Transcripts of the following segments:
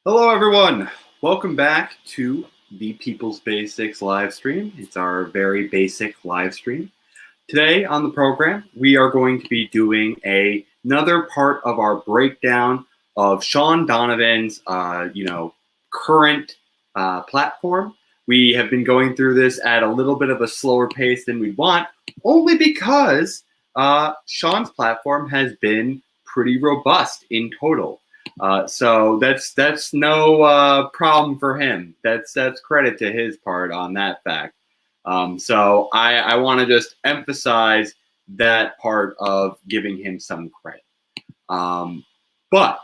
Hello, everyone. Welcome back to the People's Basics live stream. It's our very basic live stream. Today on the program, we are going to be doing another part of our breakdown of Shaun Donovan's, current platform. We have been going through this at a little bit of a slower pace than we'd want, only because Shaun's platform has been pretty robust in total. So that's no problem for him. That's credit to his part on that fact. So I want to just emphasize that part of giving him some credit. But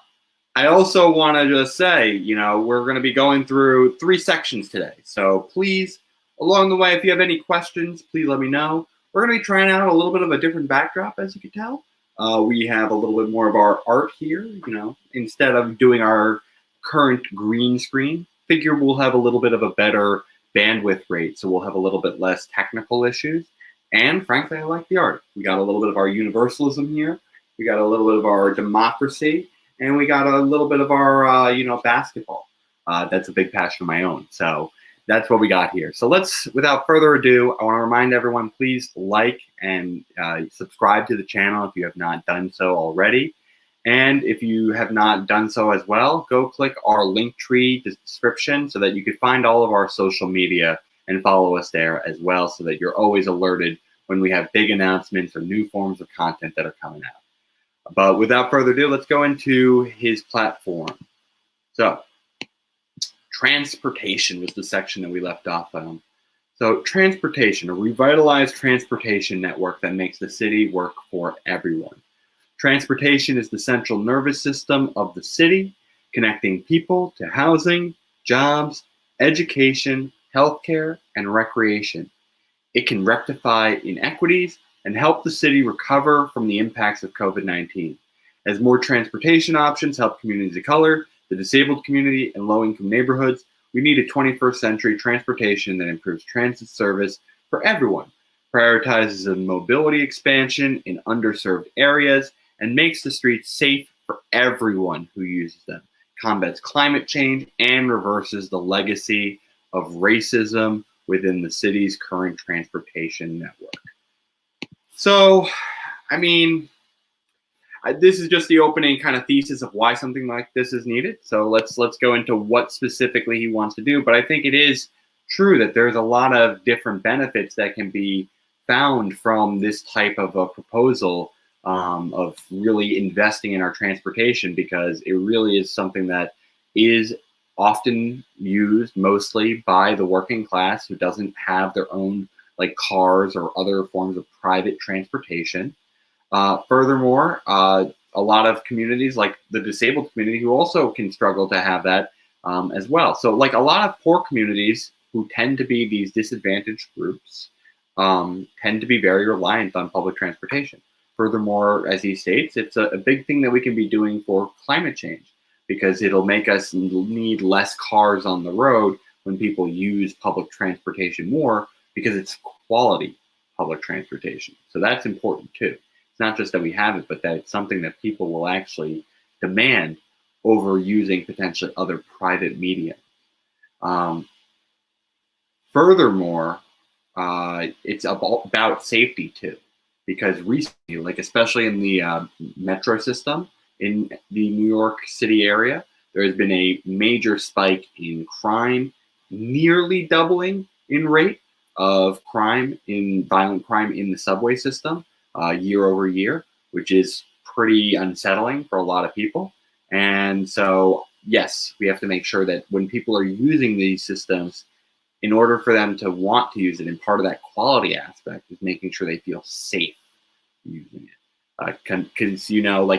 I also want to just say, we're going to be going through 3 sections today. So please, along the way, if you have any questions, please let me know. We're going to be trying out a little bit of a different backdrop, as you can tell. We have a little bit more of our art here, instead of doing our current green screen. Figure we'll have a little bit of a better bandwidth rate, so we'll have a little bit less technical issues. And frankly, I like the art. We got a little bit of our universalism here. We got a little bit of our democracy, and we got a little bit of our, basketball. That's a big passion of my own. So that's what we got here. So let's, without further ado, I want to remind everyone, please like and subscribe to the channel if you have not done so already. And if you have not done so as well, go click our Linktree description so that you can find all of our social media and follow us there as well, so that you're always alerted when we have big announcements or new forms of content that are coming out. But without further ado, let's go into his platform. So, transportation was the section that we left off on. So transportation, a revitalized transportation network that makes the city work for everyone. Transportation is the central nervous system of the city, connecting people to housing, jobs, education, healthcare, and recreation. It can rectify inequities and help the city recover from the impacts of COVID-19. As more transportation options help communities of color, the disabled community, and low-income neighborhoods, we need a 21st century transportation that improves transit service for everyone, prioritizes a mobility expansion in underserved areas, and makes the streets safe for everyone who uses them, combats climate change, and reverses the legacy of racism within the city's current transportation network. So, this is just the opening kind of thesis of why something like this is needed. So let's go into what specifically he wants to do. But I think it is true that there's a lot of different benefits that can be found from this type of a proposal of really investing in our transportation, because it really is something that is often used mostly by the working class who doesn't have their own cars or other forms of private transportation. Furthermore, a lot of communities like the disabled community who also can struggle to have that as well. So a lot of poor communities who tend to be these disadvantaged groups tend to be very reliant on public transportation. Furthermore, as he states, it's a big thing that we can be doing for climate change, because it'll make us need less cars on the road when people use public transportation more, because it's quality public transportation. So that's important too. Not just that we have it, but that it's something that people will actually demand over using potentially other private media. Furthermore, it's about safety too, because recently, especially in the metro system in the New York City area, there has been a major spike in crime, nearly doubling in rate of violent crime in the subway system. Year over year, which is pretty unsettling for a lot of people. And so, yes, we have to make sure that when people are using these systems, in order for them to want to use it, and part of that quality aspect is making sure they feel safe using it. Because,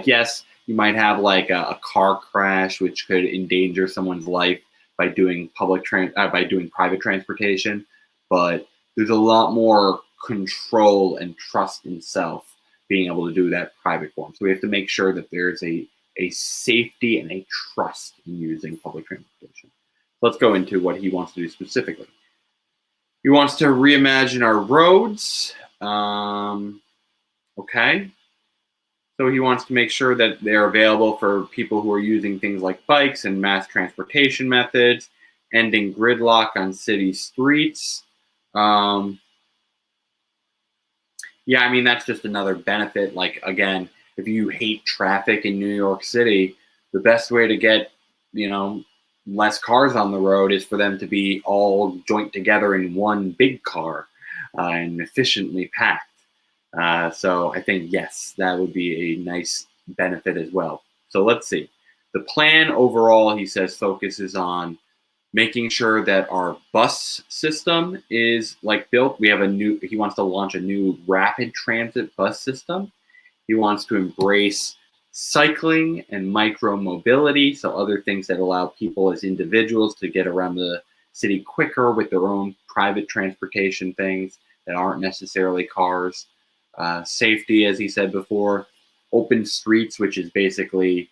yes, you might have a car crash, which could endanger someone's life by doing private transportation, but there's a lot more control and trust in self being able to do that private form. So we have to make sure that there's a safety and a trust in using public transportation. Let's go into what he wants to do specifically. He wants to reimagine our roads. Okay. So he wants to make sure that they're available for people who are using things like bikes and mass transportation methods, ending gridlock on city streets. Yeah, I mean, that's just another benefit. Like, again, if you hate traffic in New York City, the best way to get, less cars on the road is for them to be all joint together in one big car and efficiently packed. So I think, yes, that would be a nice benefit as well. So let's see. The plan overall, he says, focuses on making sure that our bus system is built. He wants to launch a new rapid transit bus system. He wants to embrace cycling and micro mobility, so other things that allow people as individuals to get around the city quicker with their own private transportation things that aren't necessarily cars. Safety, as he said before, open streets, which is basically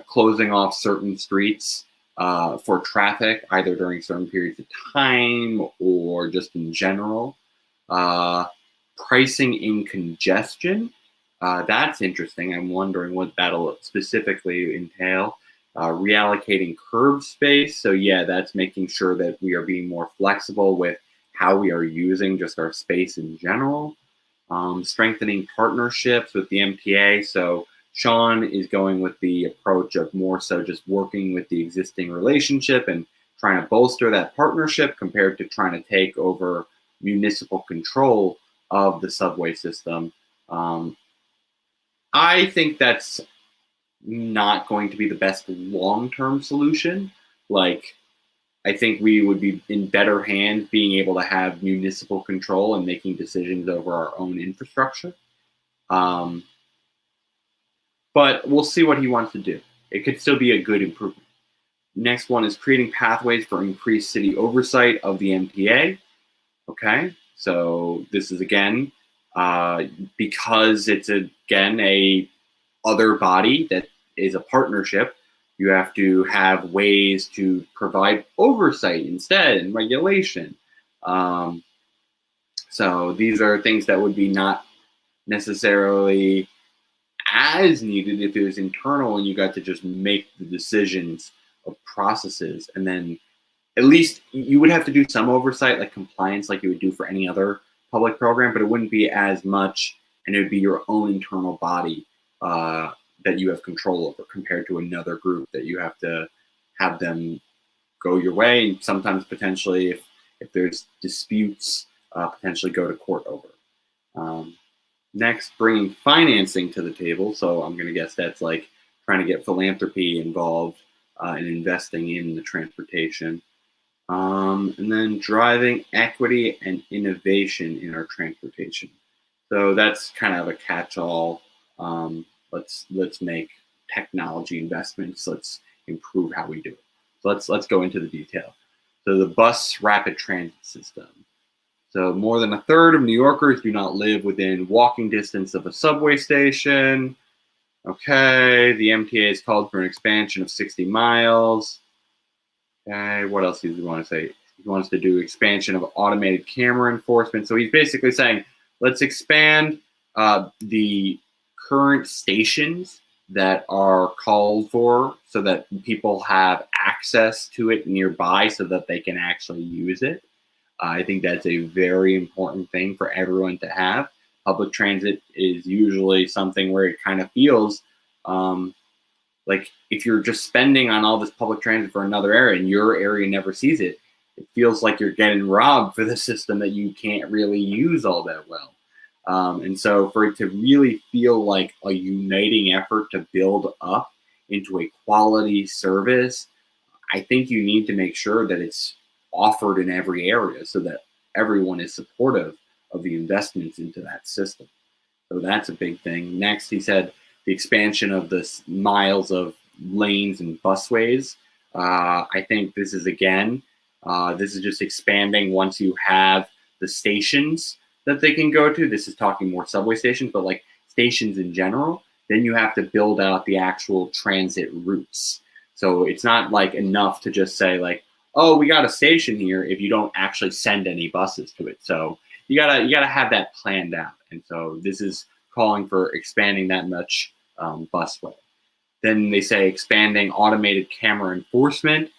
closing off certain streets for traffic, either during certain periods of time or just in general. Pricing in congestion. That's interesting. I'm wondering what that'll specifically entail. Reallocating curb space. So yeah, that's making sure that we are being more flexible with how we are using just our space in general. Strengthening partnerships with the MTA. So Shaun is going with the approach of more so just working with the existing relationship and trying to bolster that partnership compared to trying to take over municipal control of the subway system. I think that's not going to be the best long-term solution. I think we would be in better hands being able to have municipal control and making decisions over our own infrastructure. But we'll see what he wants to do. It could still be a good improvement. Next one is creating pathways for increased city oversight of the MTA. Okay, so this is again, because it's again a other body that is a partnership, you have to have ways to provide oversight instead and regulation. So these are things that would be not necessarily as needed if it was internal and you got to just make the decisions of processes. And then at least you would have to do some oversight, like compliance, like you would do for any other public program, but it wouldn't be as much, and it would be your own internal body that you have control over compared to another group that you have to have them go your way, and sometimes potentially if there's disputes, potentially go to court over. Next, bringing financing to the table. So I'm going to guess that's like trying to get philanthropy involved in investing in the transportation. And then driving equity and innovation in our transportation. So that's kind of a catch-all. Let's make technology investments. Let's improve how we do it. So let's go into the detail. So the bus rapid transit system. So more than a third of New Yorkers do not live within walking distance of a subway station. Okay, the MTA has called for an expansion of 60 miles. Okay, what else does he want to say? He wants to do expansion of automated camera enforcement. So he's basically saying, let's expand the current stations that are called for so that people have access to it nearby so that they can actually use it. I think that's a very important thing for everyone to have. Public transit is usually something where it kind of feels like if you're just spending on all this public transit for another area and your area never sees it, it feels like you're getting robbed for the system that you can't really use all that well. And so for it to really feel like a uniting effort to build up into a quality service, I think you need to make sure that it's offered in every area so that everyone is supportive of the investments into that system. So that's a big thing. Next, he said the expansion of the miles of lanes and busways. I think this is, again, this is just expanding once you have the stations that they can go to. This is talking more subway stations, but like stations in general, then you have to build out the actual transit routes. So it's not like enough to just say like, oh, we got a station here if you don't actually send any buses to it. So you gotta have that planned out. And so this is calling for expanding that much busway. Then they say expanding automated camera enforcement.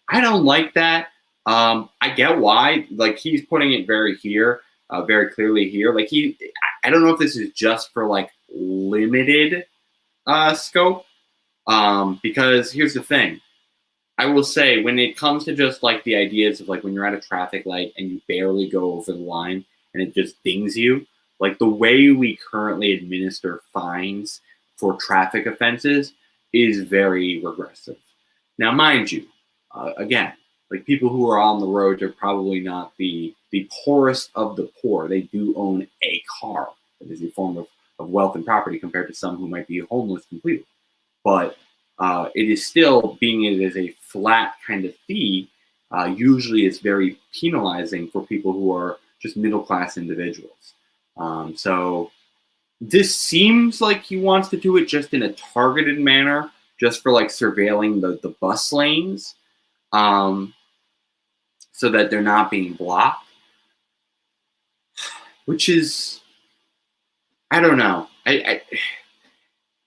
I don't like that. I get why. Like, he's putting it very clearly here. Like, I don't know if this is just for like limited scope. Because here's the thing. I will say, when it comes to just like the ideas of like when you're at a traffic light and you barely go over the line and it just dings you, like the way we currently administer fines for traffic offenses is very regressive. Now, mind you, again, like people who are on the roads are probably not the poorest of the poor. They do own a car that is a form of wealth and property compared to some who might be homeless completely. But it is still, being it as a flat kind of fee, usually is very penalizing for people who are just middle-class individuals. So this seems like he wants to do it just in a targeted manner, just for like surveilling the bus lanes, so that they're not being blocked, which is, I don't know.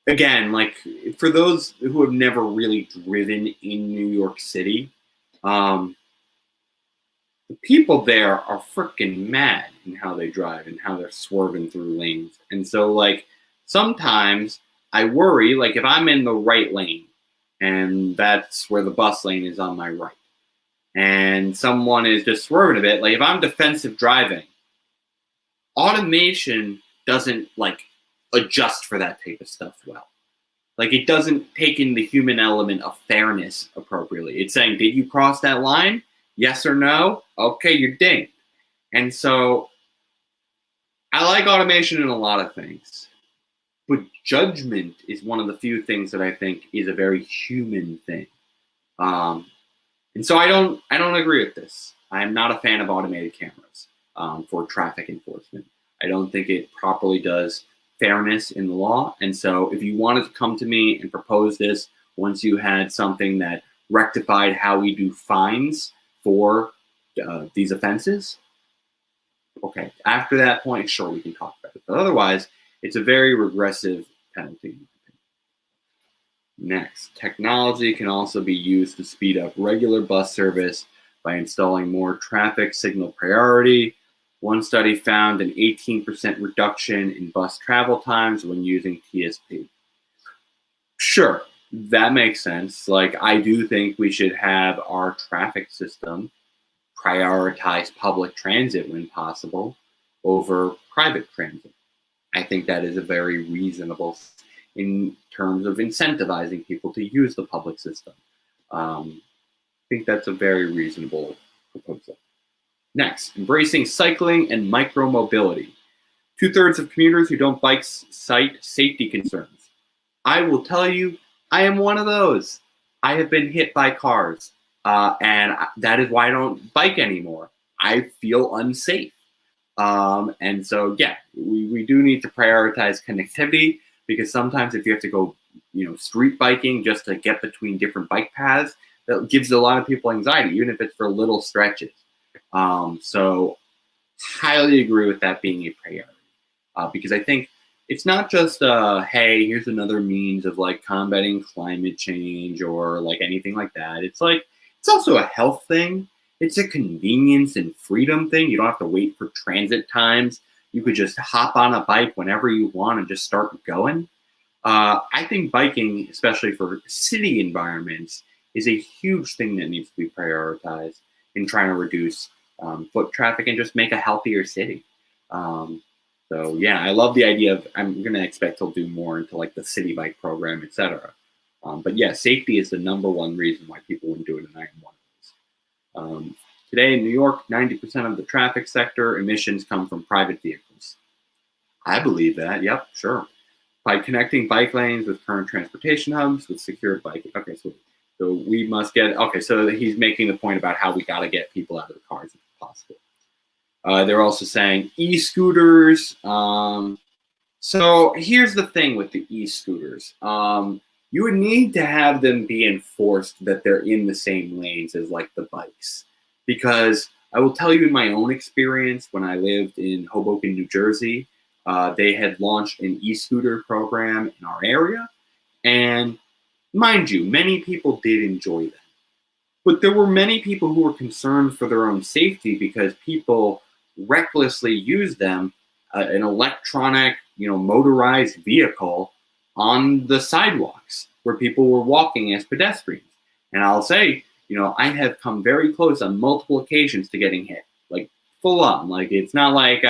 Again, like for those who have never really driven in New York City, the people there are freaking mad in how they drive and how they're swerving through lanes. And so like sometimes I worry, like if I'm in the right lane and that's where the bus lane is on my right, and someone is just swerving a bit, like if I'm defensive driving, automation doesn't like adjust for that type of stuff well. Like it doesn't take in the human element of fairness appropriately. It's saying, did you cross that line? Yes or no? Okay, you're dinged. And so I like automation in a lot of things, but judgment is one of the few things that I think is a very human thing. And so I don't agree with this. I'm not a fan of automated cameras for traffic enforcement. I don't think it properly does fairness in the law. And so if you wanted to come to me and propose this once you had something that rectified how we do fines for these offenses, okay, after that point, sure, we can talk about it. But otherwise, it's a very regressive penalty. Next, technology can also be used to speed up regular bus service by installing more traffic signal priority. One study found an 18% reduction in bus travel times when using TSP. Sure, that makes sense. Like, I do think we should have our traffic system prioritize public transit when possible over private transit. I think that is a very reasonable in terms of incentivizing people to use the public system. I think that's a very reasonable proposal. Next, embracing cycling and micromobility. 2/3 of commuters who don't bike cite safety concerns. I will tell you, I am one of those. I have been hit by cars, and that is why I don't bike anymore. I feel unsafe. And so, yeah, we do need to prioritize connectivity, because sometimes if you have to go, street biking just to get between different bike paths, that gives a lot of people anxiety, even if it's for little stretches. So highly agree with that being a priority, because I think it's not just, hey, here's another means of like combating climate change or like anything like that. It's like, it's also a health thing. It's a convenience and freedom thing. You don't have to wait for transit times. You could just hop on a bike whenever you want and just start going. I think biking, especially for city environments, is a huge thing that needs to be prioritized in trying to reduce foot traffic and just make a healthier city. So yeah, I love the idea of, I'm going to expect he'll do more into like the city bike program, etc. But yeah, safety is the number one reason why people wouldn't do it, and I am one of those. Today in New York, 90% of the traffic sector emissions come from private vehicles. I believe that. Yep, sure. By connecting bike lanes with current transportation hubs with secure biking. Okay, so we must get, okay, so he's making the point about how we got to get people out of the cars if possible. They're also saying e-scooters. So here's the thing with the e-scooters. You would need to have them be enforced that they're in the same lanes as like the bikes. Because I will tell you, in my own experience, when I lived in Hoboken, New Jersey, they had launched an e-scooter program in our area. And mind you, many people did enjoy them. But there were many people who were concerned for their own safety because people recklessly used them, an electronic, motorized vehicle on the sidewalks where people were walking as pedestrians. And I'll say, I have come very close on multiple occasions to getting hit, like full on. Like it's not like,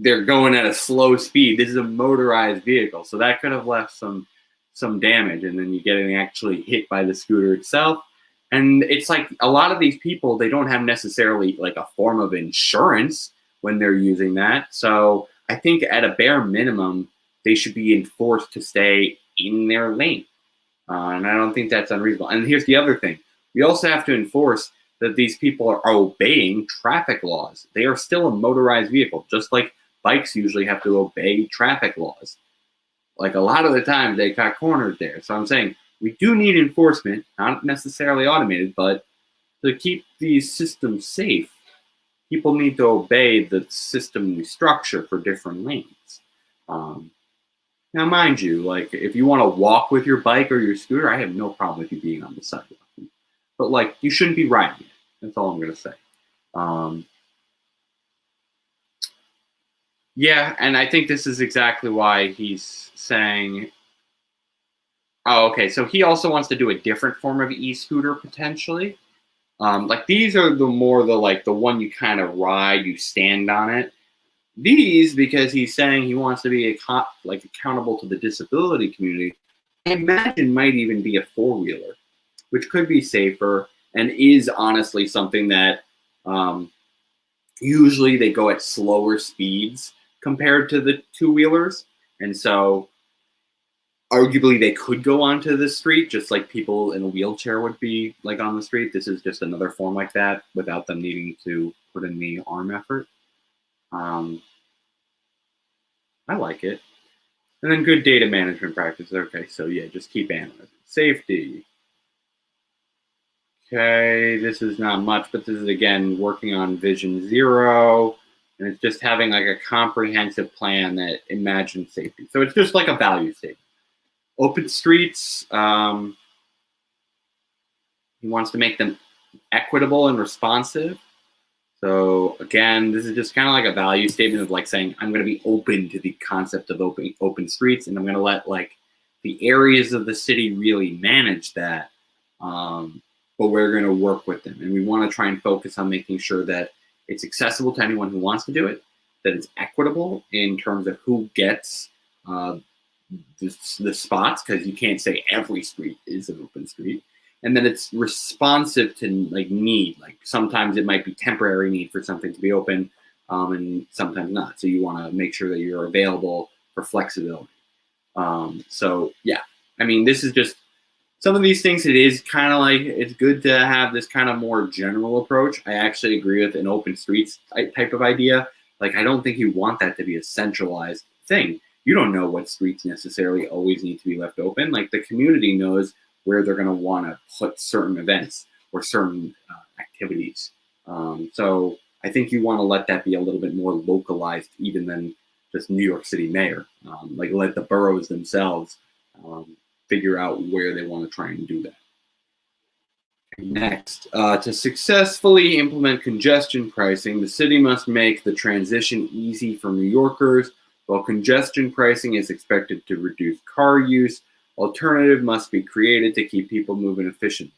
they're going at a slow speed. This is a motorized vehicle, so that could have left some damage, and then you getting actually hit by the scooter itself. And it's like a lot of these people, they don't have necessarily like a form of insurance when they're using that. So I think at a bare minimum, they should be enforced to stay in their lane. And I don't think that's unreasonable. And here's the other thing. We also have to enforce that these people are obeying traffic laws. They are still a motorized vehicle, just like bikes usually have to obey traffic laws. Like a lot of the time they got cornered there. So I'm saying we do need enforcement, not necessarily automated, but to keep these systems safe, people need to obey the system we structure for different lanes. Now, mind you, like if you want to walk with your bike or your scooter, I have no problem with you being on the sidewalk. But like you shouldn't be riding it. That's all I'm going to say. Yeah, and I think this is exactly why he's saying, oh, okay, so he also wants to do a different form of e-scooter potentially. Like these are the one you kind of ride, you stand on it. These, because he's saying he wants to be accountable to the disability community, I imagine might even be a four-wheeler, which could be safer and is honestly something that usually they go at slower speeds compared to the two-wheelers. And so arguably they could go onto the street just like people in a wheelchair would be like on the street. This is just another form like that without them needing to put in the arm effort. I like it. And then good data management practices. Okay, so yeah, just keep analyzing. Safety. Okay, this is not much, but this is again working on Vision Zero. And it's just having like a comprehensive plan that imagines safety. So it's just like a value statement. Open streets, he wants to make them equitable and responsive. So again, this is just kind of like a value statement of like saying, I'm going to be open to the concept of open streets, and I'm going to let like the areas of the city really manage that. But we're going to work with them. And we want to try and focus on making sure that it's accessible to anyone who wants to do it, that it's equitable in terms of who gets the spots, because you can't say every street is an open street. And then it's responsive to like need. Like sometimes it might be temporary need for something to be open, and sometimes not. So you want to make sure that you're available for flexibility. So yeah, I mean, this is just some of these things. It is kind of like it's good to have this kind of more general approach. I actually agree with an open streets type of idea. Like I don't think you want that to be a centralized thing. You don't know what streets necessarily always need to be left open. Like the community knows where they're going to want to put certain events or certain activities. So I think you want to let that be a little bit more localized even than just New York City mayor. Like let the boroughs themselves figure out where they want to try and do that. Next, to successfully implement congestion pricing, the city must make the transition easy for New Yorkers. While congestion pricing is expected to reduce car use, alternative must be created to keep people moving efficiently.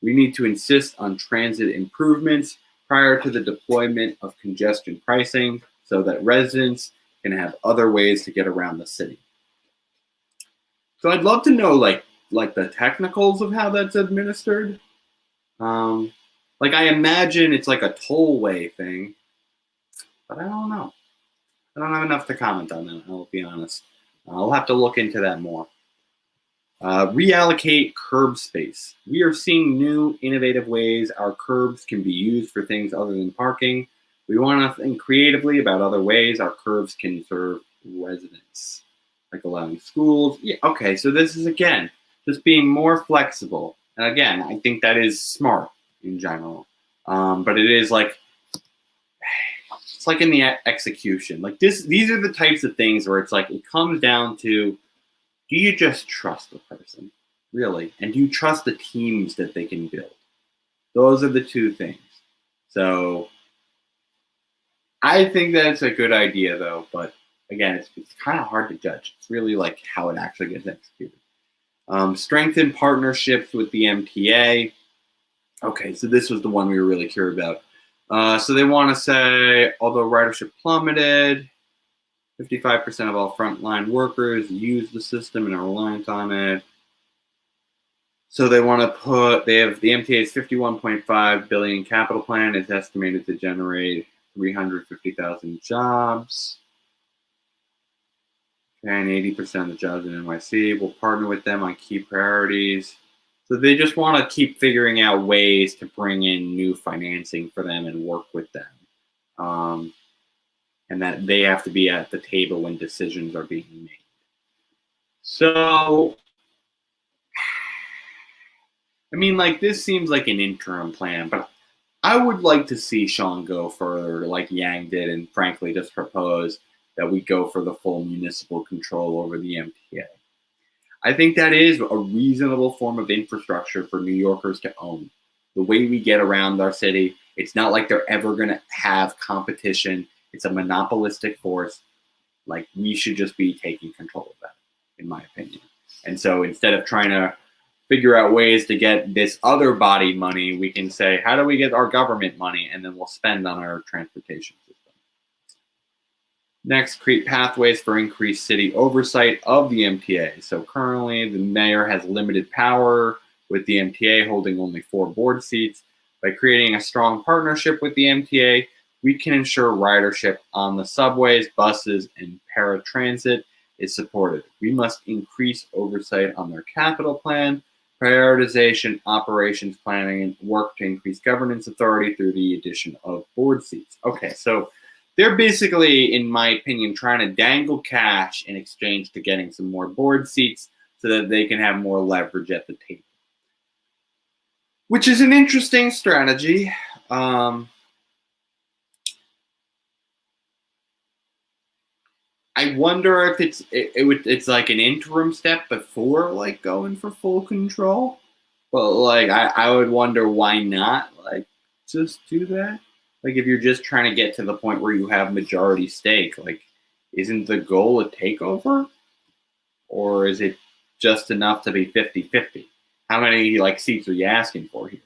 We need to insist on transit improvements prior to the deployment of congestion pricing so that residents can have other ways to get around the city. So I'd love to know like the technicals of how that's administered. Like I imagine it's like a tollway thing, but I don't know. I don't have enough to comment on that, I'll be honest. I'll have to look into that more. Reallocate curb space. We are seeing new innovative ways our curbs can be used for things other than parking. We want to think creatively about other ways our curbs can serve residents, like allowing schools. Yeah, okay, so this is, again, just being more flexible. And again, I think that is smart in general. But it is like, it's like in the execution. Like these are the types of things where it's like it comes down to, do you just trust the person, really? And do you trust the teams that they can build? Those are the two things. So I think that's a good idea, though. But again, it's kind of hard to judge. It's really like how it actually gets executed. Strengthen partnerships with the MTA. Okay, so this was the one we were really curious about. So they want to say, although ridership plummeted, 55% of all frontline workers use the system and are reliant on it. So they want to put, they have the MTA's $51.5 billion capital plan is estimated to generate 350,000 jobs. And 80% of the jobs in NYC will partner with them on key priorities. So they just want to keep figuring out ways to bring in new financing for them and work with them. And that they have to be at the table when decisions are being made. So, I mean, like, this seems like an interim plan, but I would like to see Shaun go further, like Yang did, and frankly just propose that we go for the full municipal control over the MTA. I think that is a reasonable form of infrastructure for New Yorkers to own. The way we get around our city, it's not like they're ever going to have competition. It's a monopolistic force. Like, we should just be taking control of that, in my opinion. And so instead of trying to figure out ways to get this other body money, we can say, how do we get our government money? And then we'll spend on our transportation system. Next, create pathways for increased city oversight of the MTA. So currently, the mayor has limited power, with the MTA holding only 4 board seats. By creating a strong partnership with the MTA, we can ensure ridership on the subways, buses, and paratransit is supported. We must increase oversight on their capital plan, prioritization, operations planning, and work to increase governance authority through the addition of board seats. Okay, so they're basically, in my opinion, trying to dangle cash in exchange to getting some more board seats so that they can have more leverage at the table, which is an interesting strategy. I wonder if it's like an interim step before like going for full control. But like I would wonder why not like just do that. Like if you're just trying to get to the point where you have majority stake, like isn't the goal a takeover? Or is it just enough to be 50-50? How many like seats are you asking for here?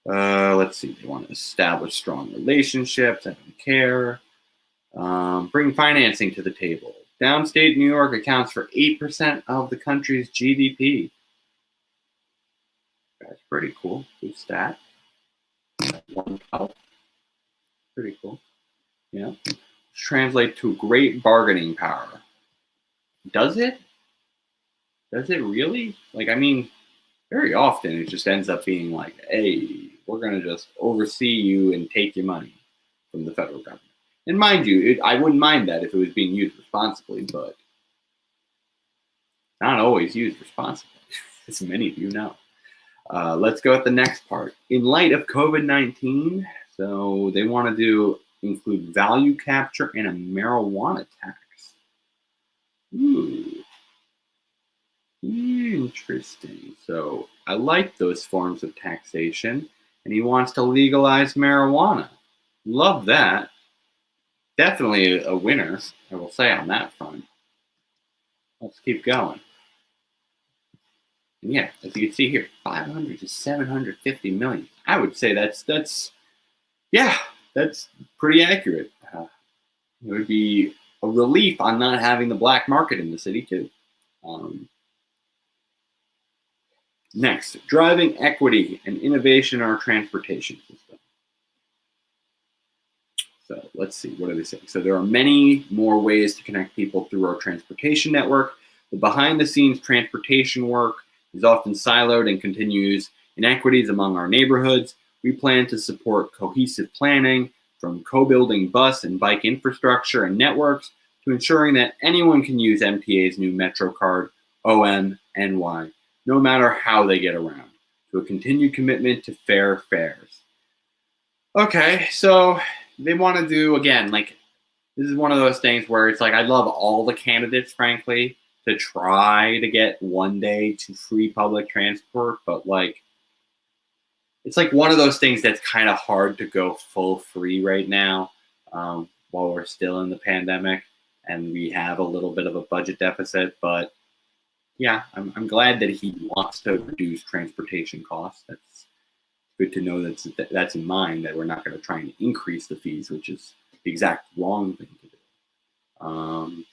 Let's see. They want to establish strong relationships. I don't care. Bring financing to the table. Downstate New York accounts for 8% of the country's GDP. That's pretty cool. Good stat. 1/12. Pretty cool. Yeah. Translate to great bargaining power. Does it? Does it really? Like, I mean, very often it just ends up being like, hey, we're going to just oversee you and take your money from the federal government. And mind you, I wouldn't mind that if it was being used responsibly, but not always used responsibly, as many of you know. Let's go with the next part. In light of COVID-19, so they want to include value capture and a marijuana tax. Ooh, interesting. So I like those forms of taxation, and he wants to legalize marijuana. Love that. Definitely a winner, I will say, on that front. Let's keep going. And yeah, as you can see here, 500 to 750 million. I would say that's pretty accurate. It would be a relief on not having the black market in the city too. Next, driving equity and innovation in our transportation system. So let's see, what are they saying? So there are many more ways to connect people through our transportation network. The behind-the-scenes transportation work is often siloed and continues inequities among our neighborhoods. We plan to support cohesive planning, from co-building bus and bike infrastructure and networks to ensuring that anyone can use MTA's new Metro card, OMNY, no matter how they get around, to a continued commitment to fair fares. Okay, so they want to do, again, like, this is one of those things where it's like, I love all the candidates, frankly, to try to get one day to free public transport, but like, it's like one of those things that's kind of hard to go full free right now, while we're still in the pandemic and we have a little bit of a budget deficit. But yeah, I'm glad that he wants to reduce transportation costs. That's good to know that's in mind, that we're not going to try and increase the fees, which is the exact wrong thing to do.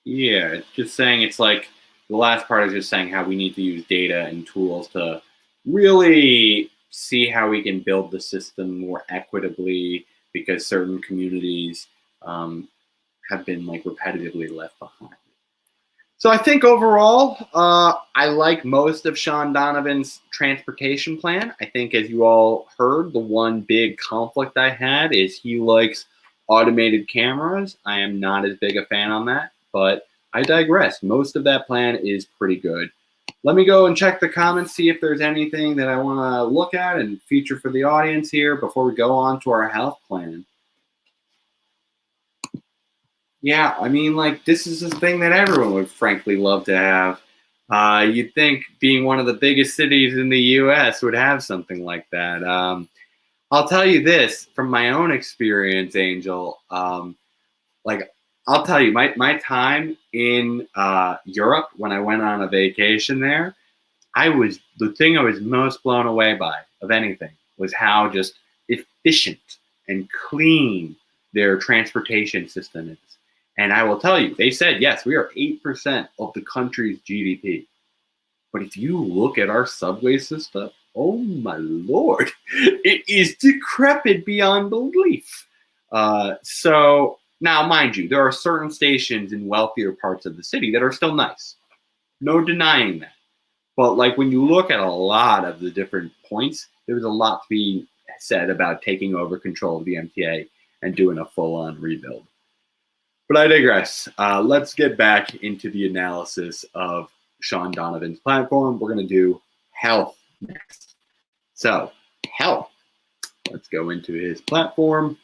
Yeah, it's just saying, it's like the last part is just saying how we need to use data and tools to really see how we can build the system more equitably, because certain communities have been like repetitively left behind. So I think overall, I like most of Shaun Donovan's transportation plan. I think, as you all heard, the one big conflict I had is he likes automated cameras. I am not as big a fan on that, but I digress. Most of that plan is pretty good. Let me go and check the comments, see if there's anything that I want to look at and feature for the audience here before we go on to our health plan. Yeah, I mean, like, this is a thing that everyone would frankly love to have. You'd think being one of the biggest cities in the U.S. would have something like that. I'll tell you this from my own experience, Angel. Like, I'll tell you, my time in Europe when I went on a vacation there, the thing I was most blown away by of anything was how just efficient and clean their transportation system is. And I will tell you, they said, yes, we are 8% of the country's GDP. But if you look at our subway system, oh my Lord, it is decrepit beyond belief. So now, mind you, there are certain stations in wealthier parts of the city that are still nice. No denying that. But like, when you look at a lot of the different points, there's a lot to be said about taking over control of the MTA and doing a full-on rebuild. But I digress. Let's get back into the analysis of Shaun Donovan's platform. We're going to do health next. So, health. Let's go into his platform.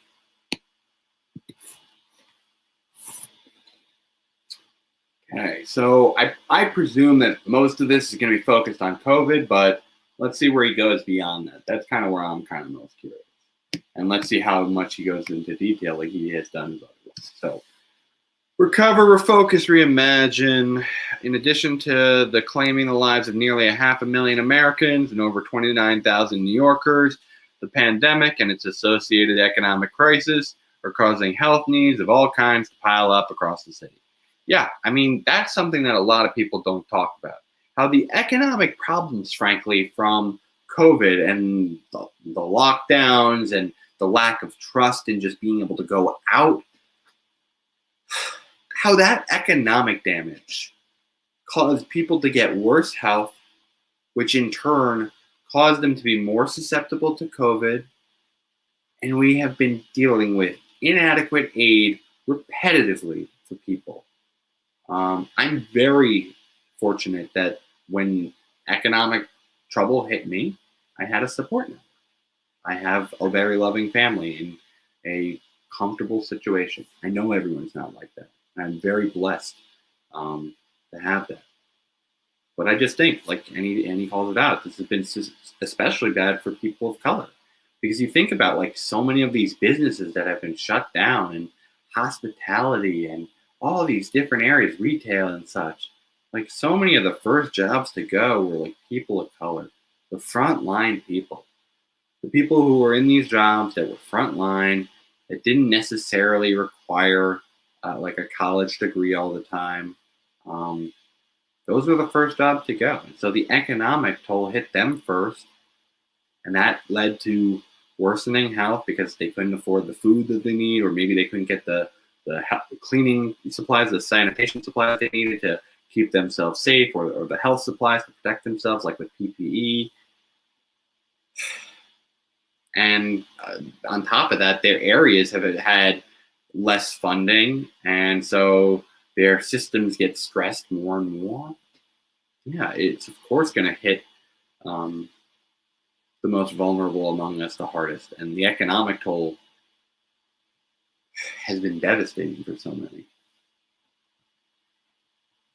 Okay, so I presume that most of this is going to be focused on COVID, but let's see where he goes beyond that. That's kind of where I'm kind of most curious. And let's see how much he goes into detail like he has done. So, recover, refocus, reimagine. In addition to the claiming the lives of nearly 500,000 Americans and over 29,000 New Yorkers, the pandemic and its associated economic crisis are causing health needs of all kinds to pile up across the city. Yeah, I mean, that's something that a lot of people don't talk about. How the economic problems, frankly, from COVID and the lockdowns and the lack of trust in just being able to go out, how that economic damage caused people to get worse health, which in turn caused them to be more susceptible to COVID. And we have been dealing with inadequate aid repetitively for people. I'm very fortunate that when economic trouble hit me, I had a support network. I have a very loving family in a comfortable situation. I know everyone's not like that. I'm very blessed to have that. But I just think, like, and he calls it out, this has been especially bad for people of color. Because you think about, like, so many of these businesses that have been shut down, and hospitality and all these different areas, retail and such. Like, so many of the first jobs to go were like people of color, the frontline people. The people who were in these jobs that were frontline, that didn't necessarily require like a college degree all the time. Those were the first jobs to go. And so the economic toll hit them first. And that led to worsening health because they couldn't afford the food that they need, or maybe they couldn't get the cleaning supplies, the sanitation supplies they needed to keep themselves safe, or the health supplies to protect themselves, like with PPE. And on top of that, their areas have had less funding, and so their systems get stressed more and more. Yeah, it's of course going to hit the most vulnerable among us the hardest. And the economic toll has been devastating for so many.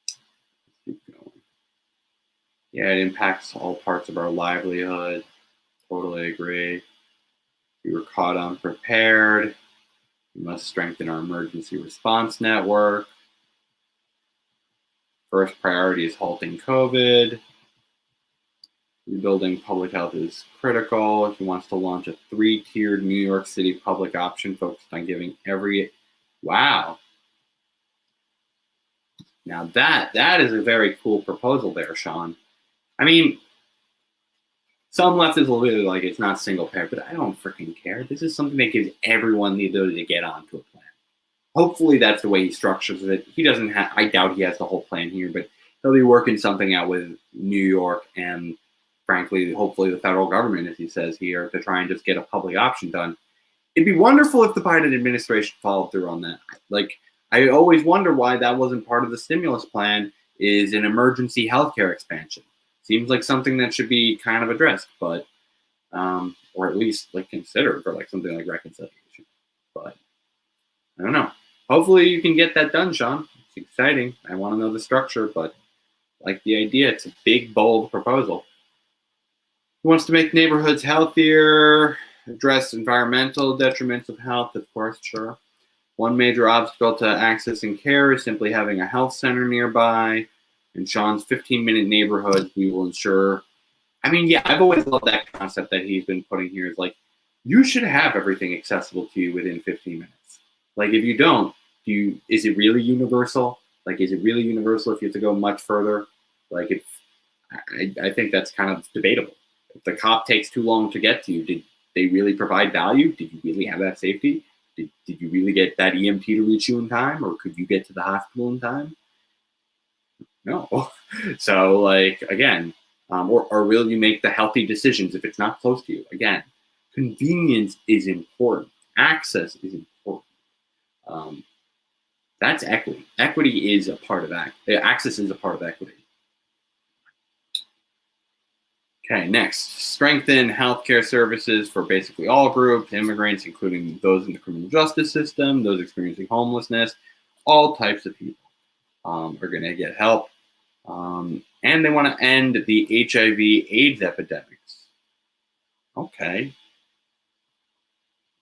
Let's keep going. Yeah, it impacts all parts of our livelihood. Totally agree. We were caught unprepared. We must strengthen our emergency response network. First priority is halting COVID. Rebuilding public health is critical. He wants to launch a 3-tiered New York City public option focused on giving every... Wow. Now that is a very cool proposal there, Shaun. I mean, some leftists will be like, it's not single payer, but I don't freaking care. This is something that gives everyone the ability to get onto a plan. Hopefully that's the way he structures it. He doesn't have, I doubt he has the whole plan here, but he'll be working something out with New York and, frankly, hopefully the federal government, as he says here, to try and just get a public option done. It'd be wonderful if the Biden administration followed through on that. Like, I always wonder why that wasn't part of the stimulus plan, is an emergency healthcare expansion. Seems like something that should be kind of addressed, but, or at least like considered for like something like reconciliation. But I don't know. Hopefully you can get that done, Shaun. It's exciting. I want to know the structure, but like the idea, it's a big, bold proposal. He wants to make neighborhoods healthier, address environmental detriments of health, of course, sure. One major obstacle to accessing care is simply having a health center nearby. In Shaun's 15-minute neighborhoods, we will ensure. I mean, yeah, I've always loved that concept that he's been putting here. Is like, you should have everything accessible to you within 15 minutes. Like, if you don't, is it really universal? Like, is it really universal if you have to go much further? Like, I think that's kind of debatable. If the cop takes too long to get to you, did they really provide value? Did you really have that safety? Did you really get that EMT to reach you in time? Or could you get to the hospital in time? No. So, like, again, or will you make the healthy decisions if it's not close to you? Again, convenience is important. Access is important. That's equity. Equity is a part of access is a part of equity. Okay, next, strengthen healthcare services for basically all groups, immigrants, including those in the criminal justice system, those experiencing homelessness, all types of people are going to get help. And they want to end the HIV/AIDS epidemics. Okay.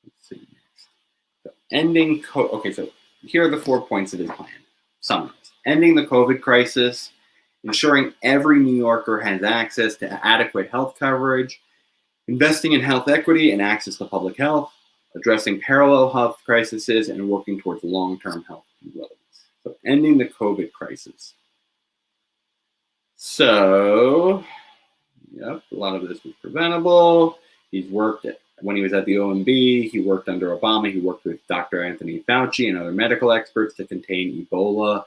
Let's see next. So ending okay, so here are the 4 points of his plan. Summarize. Ending the COVID crisis, ensuring every New Yorker has access to adequate health coverage, investing in health equity and access to public health, addressing parallel health crises, and working towards long-term health relevance. So ending the COVID crisis. So, yep, a lot of this was preventable. He's worked when he was at the OMB, he worked under Obama, he worked with Dr. Anthony Fauci and other medical experts to contain Ebola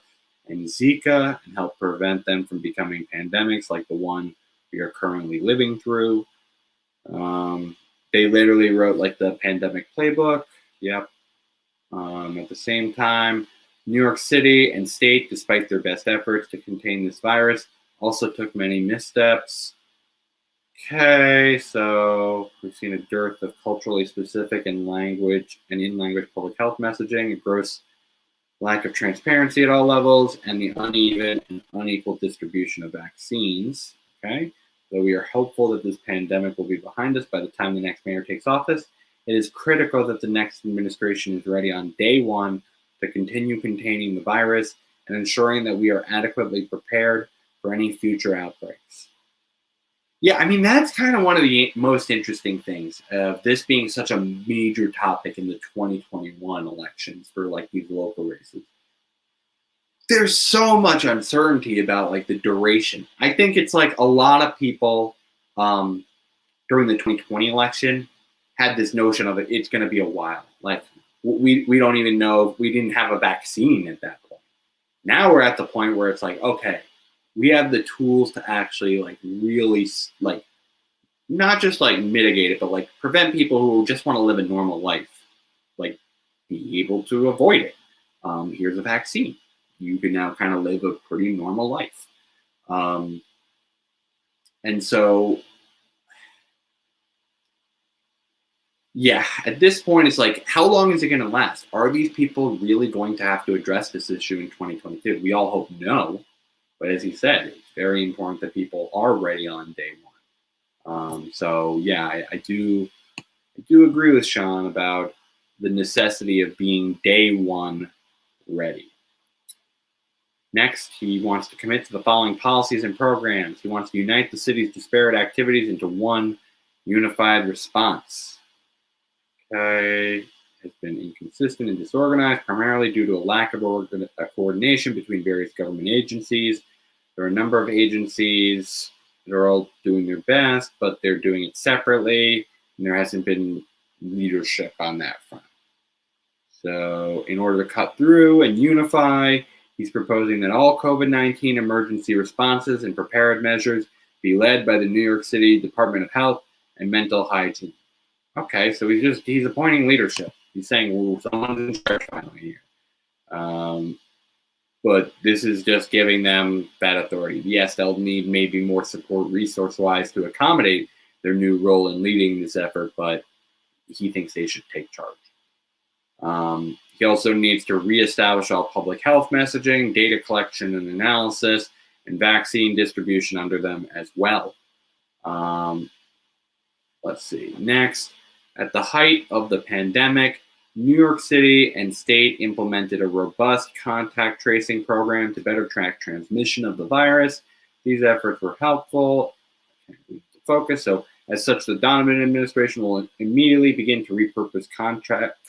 and Zika and help prevent them from becoming pandemics like the one we are currently living through. They literally wrote like the pandemic playbook. Yep. At the same time, New York City and state, despite their best efforts to contain this virus, also took many missteps. Okay, so we've seen a dearth of culturally specific and in-language public health messaging, a gross lack of transparency at all levels, and the uneven and unequal distribution of vaccines. Okay, though we are hopeful that this pandemic will be behind us by the time the next mayor takes office, it is critical that the next administration is ready on day one to continue containing the virus and ensuring that we are adequately prepared for any future outbreaks. Yeah, I mean, that's kind of one of the most interesting things of this being such a major topic in the 2021 elections for like these local races. There's so much uncertainty about like the duration. I think it's like a lot of people during the 2020 election had this notion of it's going to be a while. Like we don't even know, we didn't have a vaccine at that point. Now we're at the point where it's like, okay, we have the tools to actually like really like not just like mitigate it, but like prevent people who just want to live a normal life, like be able to avoid it. Here's a vaccine. You can now kind of live a pretty normal life. And so yeah, at this point, it's like, how long is it going to last? Are these people really going to have to address this issue in 2022? We all hope no, but as he said, it's very important that people are ready on day one. So yeah, I do agree with Shaun about the necessity of being day one ready. Next, he wants to commit to the following policies and programs. He wants to unite the city's disparate activities into one unified response. Okay, has been inconsistent and disorganized, primarily due to a lack of coordination between various government agencies. There are a number of agencies that are all doing their best, but they're doing it separately, and there hasn't been leadership on that front. So, in order to cut through and unify, he's proposing that all COVID-19 emergency responses and prepared measures be led by the New York City Department of Health and Mental Hygiene. Okay, so he's appointing leadership. He's saying, well, someone's in charge finally here. But this is just giving them that authority. Yes, they'll need maybe more support resource-wise to accommodate their new role in leading this effort, but he thinks they should take charge. He also needs to reestablish all public health messaging, data collection and analysis, and vaccine distribution under them as well. Let's see. Next, at the height of the pandemic, New York City and state implemented a robust contact tracing program to better track transmission of the virus. These efforts were helpful. Focus. So, as such, the Donovan administration will immediately begin to repurpose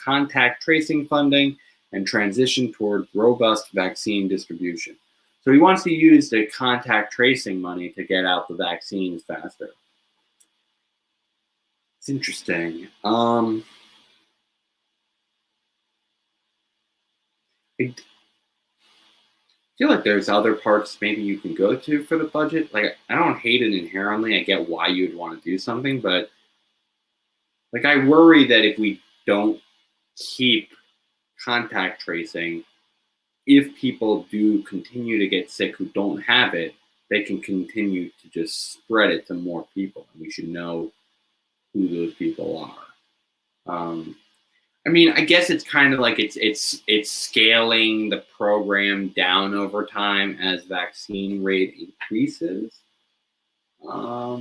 contact tracing funding and transition towards robust vaccine distribution. So he wants to use the contact tracing money to get out the vaccines faster. It's interesting. I feel like there's other parts maybe you can go to for the budget. Like, I don't hate it inherently. I get why you'd want to do something, but like, I worry that if we don't keep contact tracing, if people do continue to get sick who don't have it, they can continue to just spread it to more people, and we should know who those people are. I mean, I guess it's kind of like it's scaling the program down over time as vaccine rate increases. But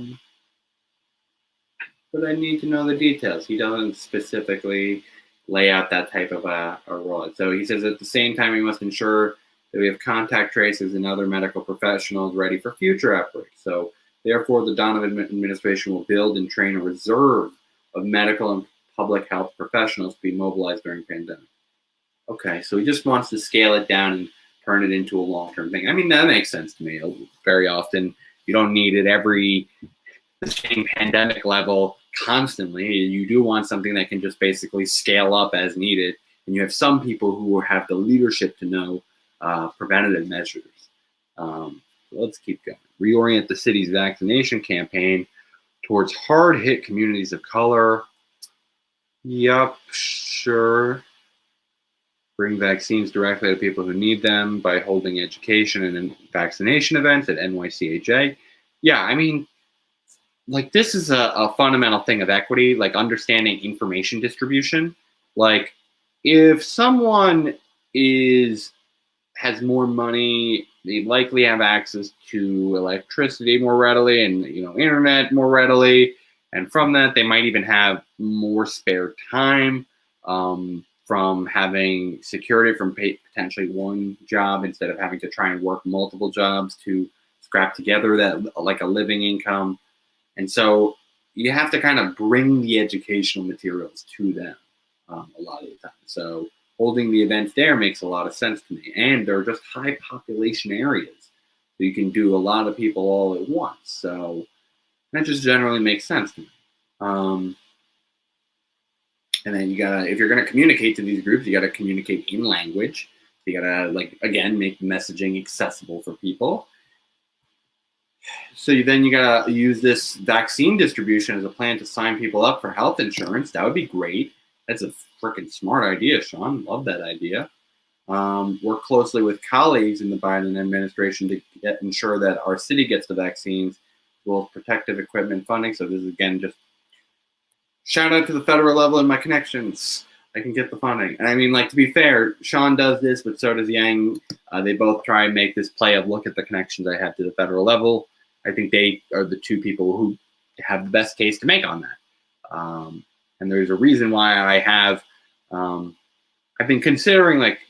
I need to know the details. He doesn't specifically lay out that type of a role. So he says at the same time, we must ensure that we have contact tracers and other medical professionals ready for future outbreaks. So therefore, the Donovan administration will build and train a reserve of medical and public health professionals to be mobilized during pandemic. Okay, so he just wants to scale it down and turn it into a long-term thing. I mean, that makes sense to me. Very often, you don't need it the same pandemic level constantly. You do want something that can just basically scale up as needed, and you have some people who have the leadership to know preventative measures. Let's keep going. Reorient the city's vaccination campaign towards hard-hit communities of color. Yup, sure. Bring vaccines directly to people who need them by holding education and vaccination events at NYCHA. Yeah, I mean, like, this is a fundamental thing of equity, like understanding information distribution. Like, if someone has more money, they likely have access to electricity more readily and, internet more readily. And from that, they might even have more spare time from having security from potentially one job instead of having to try and work multiple jobs to scrap together that like a living income. And so you have to kind of bring the educational materials to them a lot of the time. So holding the events there makes a lot of sense to me. And they're just high population areas. So you can do a lot of people all at once. So that just generally makes sense to me. And then if you're gonna communicate to these groups, you gotta communicate in language. You gotta, again, make messaging accessible for people. So you gotta use this vaccine distribution as a plan to sign people up for health insurance. That would be great. That's a freaking smart idea, Shaun. Love that idea. Work closely with colleagues in the Biden administration to ensure that our city gets the vaccines, as well as protective equipment funding. So this is, again, just shout out to the federal level and my connections. I can get the funding. And I mean, like, to be fair, Shaun does this, but so does Yang. They both try and make this play of look at the connections I have to the federal level. I think they are the two people who have the best case to make on that. And there's a reason why I have, I've been considering like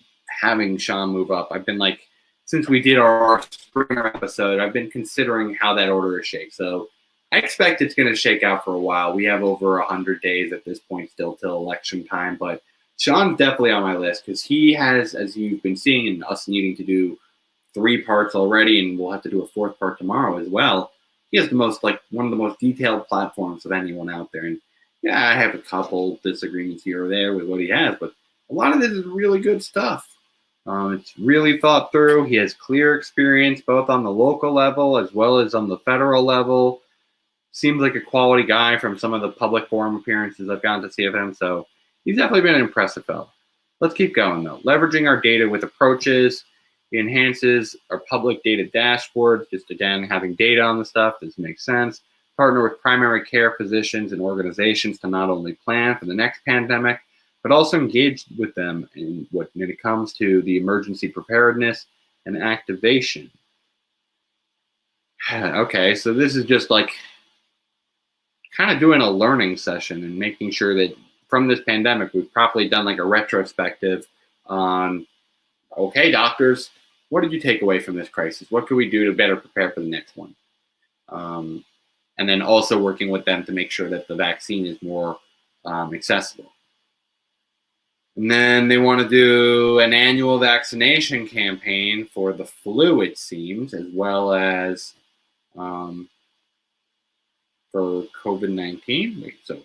having Shaun move up. I've been like, since we did our Springer episode, I've been considering how that order is shaped. So I expect it's going to shake out for a while. We have over 100 days at this point still till election time, but Shaun's definitely on my list because he has, as you've been seeing, and us needing to do 3 parts already, and we'll have to do a 4th part tomorrow as well. He has the most, like, one of the most detailed platforms of anyone out there. And yeah, I have a couple disagreements here or there with what he has, but a lot of this is really good stuff. It's really thought through. He has clear experience both on the local level as well as on the federal level. Seems like a quality guy from some of the public forum appearances I've gotten to see of him. So he's definitely been an impressive fellow. Let's keep going, though. Leveraging our data with approaches. He enhances our public data dashboard. Just, again, having data on the stuff. This makes sense. Partner with primary care physicians and organizations to not only plan for the next pandemic, but also engage with them in when it comes to the emergency preparedness and activation. Okay, so this is just like kind of doing a learning session and making sure that from this pandemic, we've properly done like a retrospective on, okay, doctors, what did you take away from this crisis? What can we do to better prepare for the next one? And then also working with them to make sure that the vaccine is more accessible. And then they want to do an annual vaccination campaign for the flu, it seems, as well as for COVID-19. Wait, so.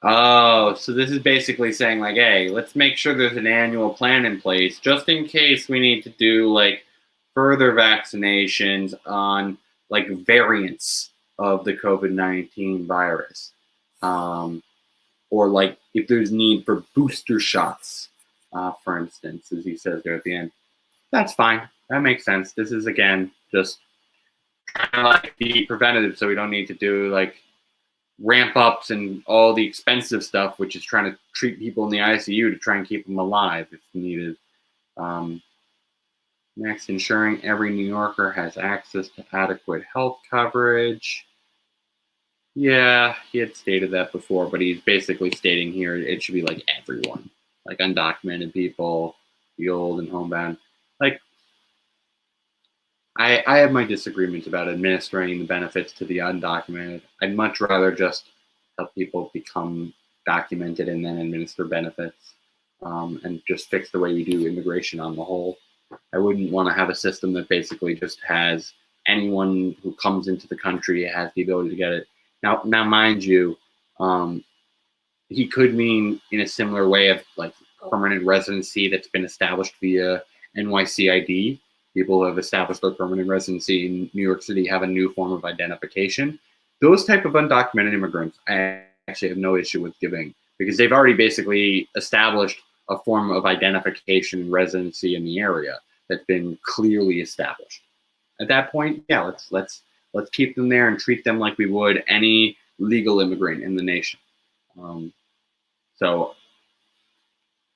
Oh, so this is basically saying like, hey, let's make sure there's an annual plan in place just in case we need to do like further vaccinations on like variants of the COVID-19 virus. Or like if there's need for booster shots, for instance, as he says there at the end. That's fine. That makes sense. This is, again, just trying to like be preventative so we don't need to do like ramp ups and all the expensive stuff, which is trying to treat people in the ICU to try and keep them alive if needed. Next, ensuring every New Yorker has access to adequate health coverage. Yeah, he had stated that before, but he's basically stating here it should be like everyone, like undocumented people, the old and homebound. Like, I have my disagreements about administering the benefits to the undocumented. I'd much rather just help people become documented and then administer benefits, and just fix the way we do immigration on the whole. I wouldn't want to have a system that basically just has anyone who comes into the country has the ability to get it. Now, mind you, he could mean in a similar way of like permanent residency that's been established via NYC ID. People who have established their permanent residency in New York City have a new form of identification. Those type of undocumented immigrants, I actually have no issue with giving because they've already basically established a form of identification and residency in the area that's been clearly established. At that point, yeah, let's keep them there and treat them like we would any legal immigrant in the nation. So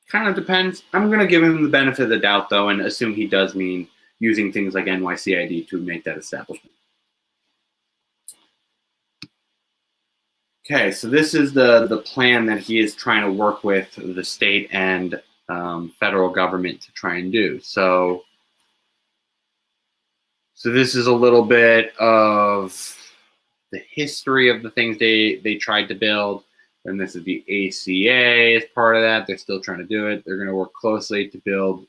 kind of depends. I'm going to give him the benefit of the doubt, though, and assume he does mean using things like NYC ID to make that establishment. Okay, so this is the plan that he is trying to work with the state and federal government to try and do. So this is a little bit of the history of the things they tried to build. And this is the ACA as part of that. They're still trying to do it. They're going to work closely to build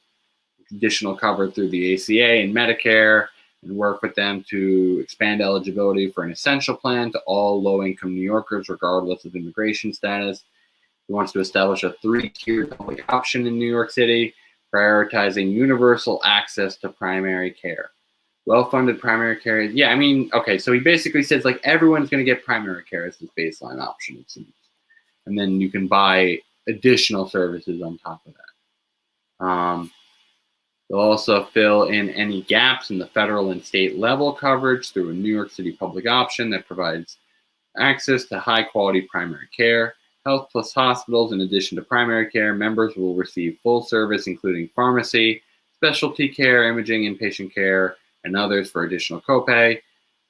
additional cover through the ACA and Medicare and work with them to expand eligibility for an essential plan to all low-income New Yorkers, regardless of immigration status. He wants to establish a 3-tiered public option in New York City, prioritizing universal access to primary care. Well-funded primary care. Yeah, I mean, okay, so he basically says, like, everyone's going to get primary care as this baseline option, it seems. And then you can buy additional services on top of that. They'll also fill in any gaps in the federal and state level coverage through a New York City public option that provides access to high-quality primary care. Health Plus hospitals, in addition to primary care, members will receive full service, including pharmacy, specialty care, imaging, inpatient care, and others for additional copay.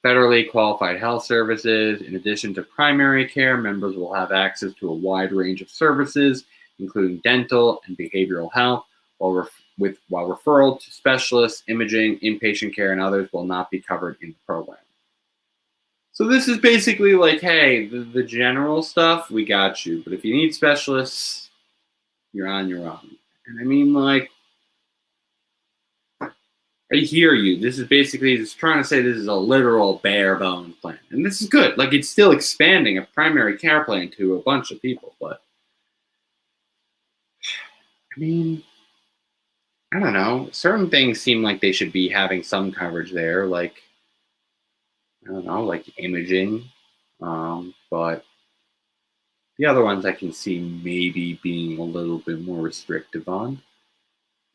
Federally qualified health services. In addition to primary care, members will have access to a wide range of services, including dental and behavioral health, while referral to specialists, imaging, inpatient care, and others will not be covered in the program. So this is basically like, hey, the general stuff, we got you. But if you need specialists, you're on your own. And I mean, like, I hear you. This is basically just trying to say this is a literal bare bones plan. And this is good. Like, it's still expanding a primary care plan to a bunch of people. But, I mean, I don't know. Certain things seem like they should be having some coverage there. Like, I don't know, like imaging. But the other ones I can see maybe being a little bit more restrictive on.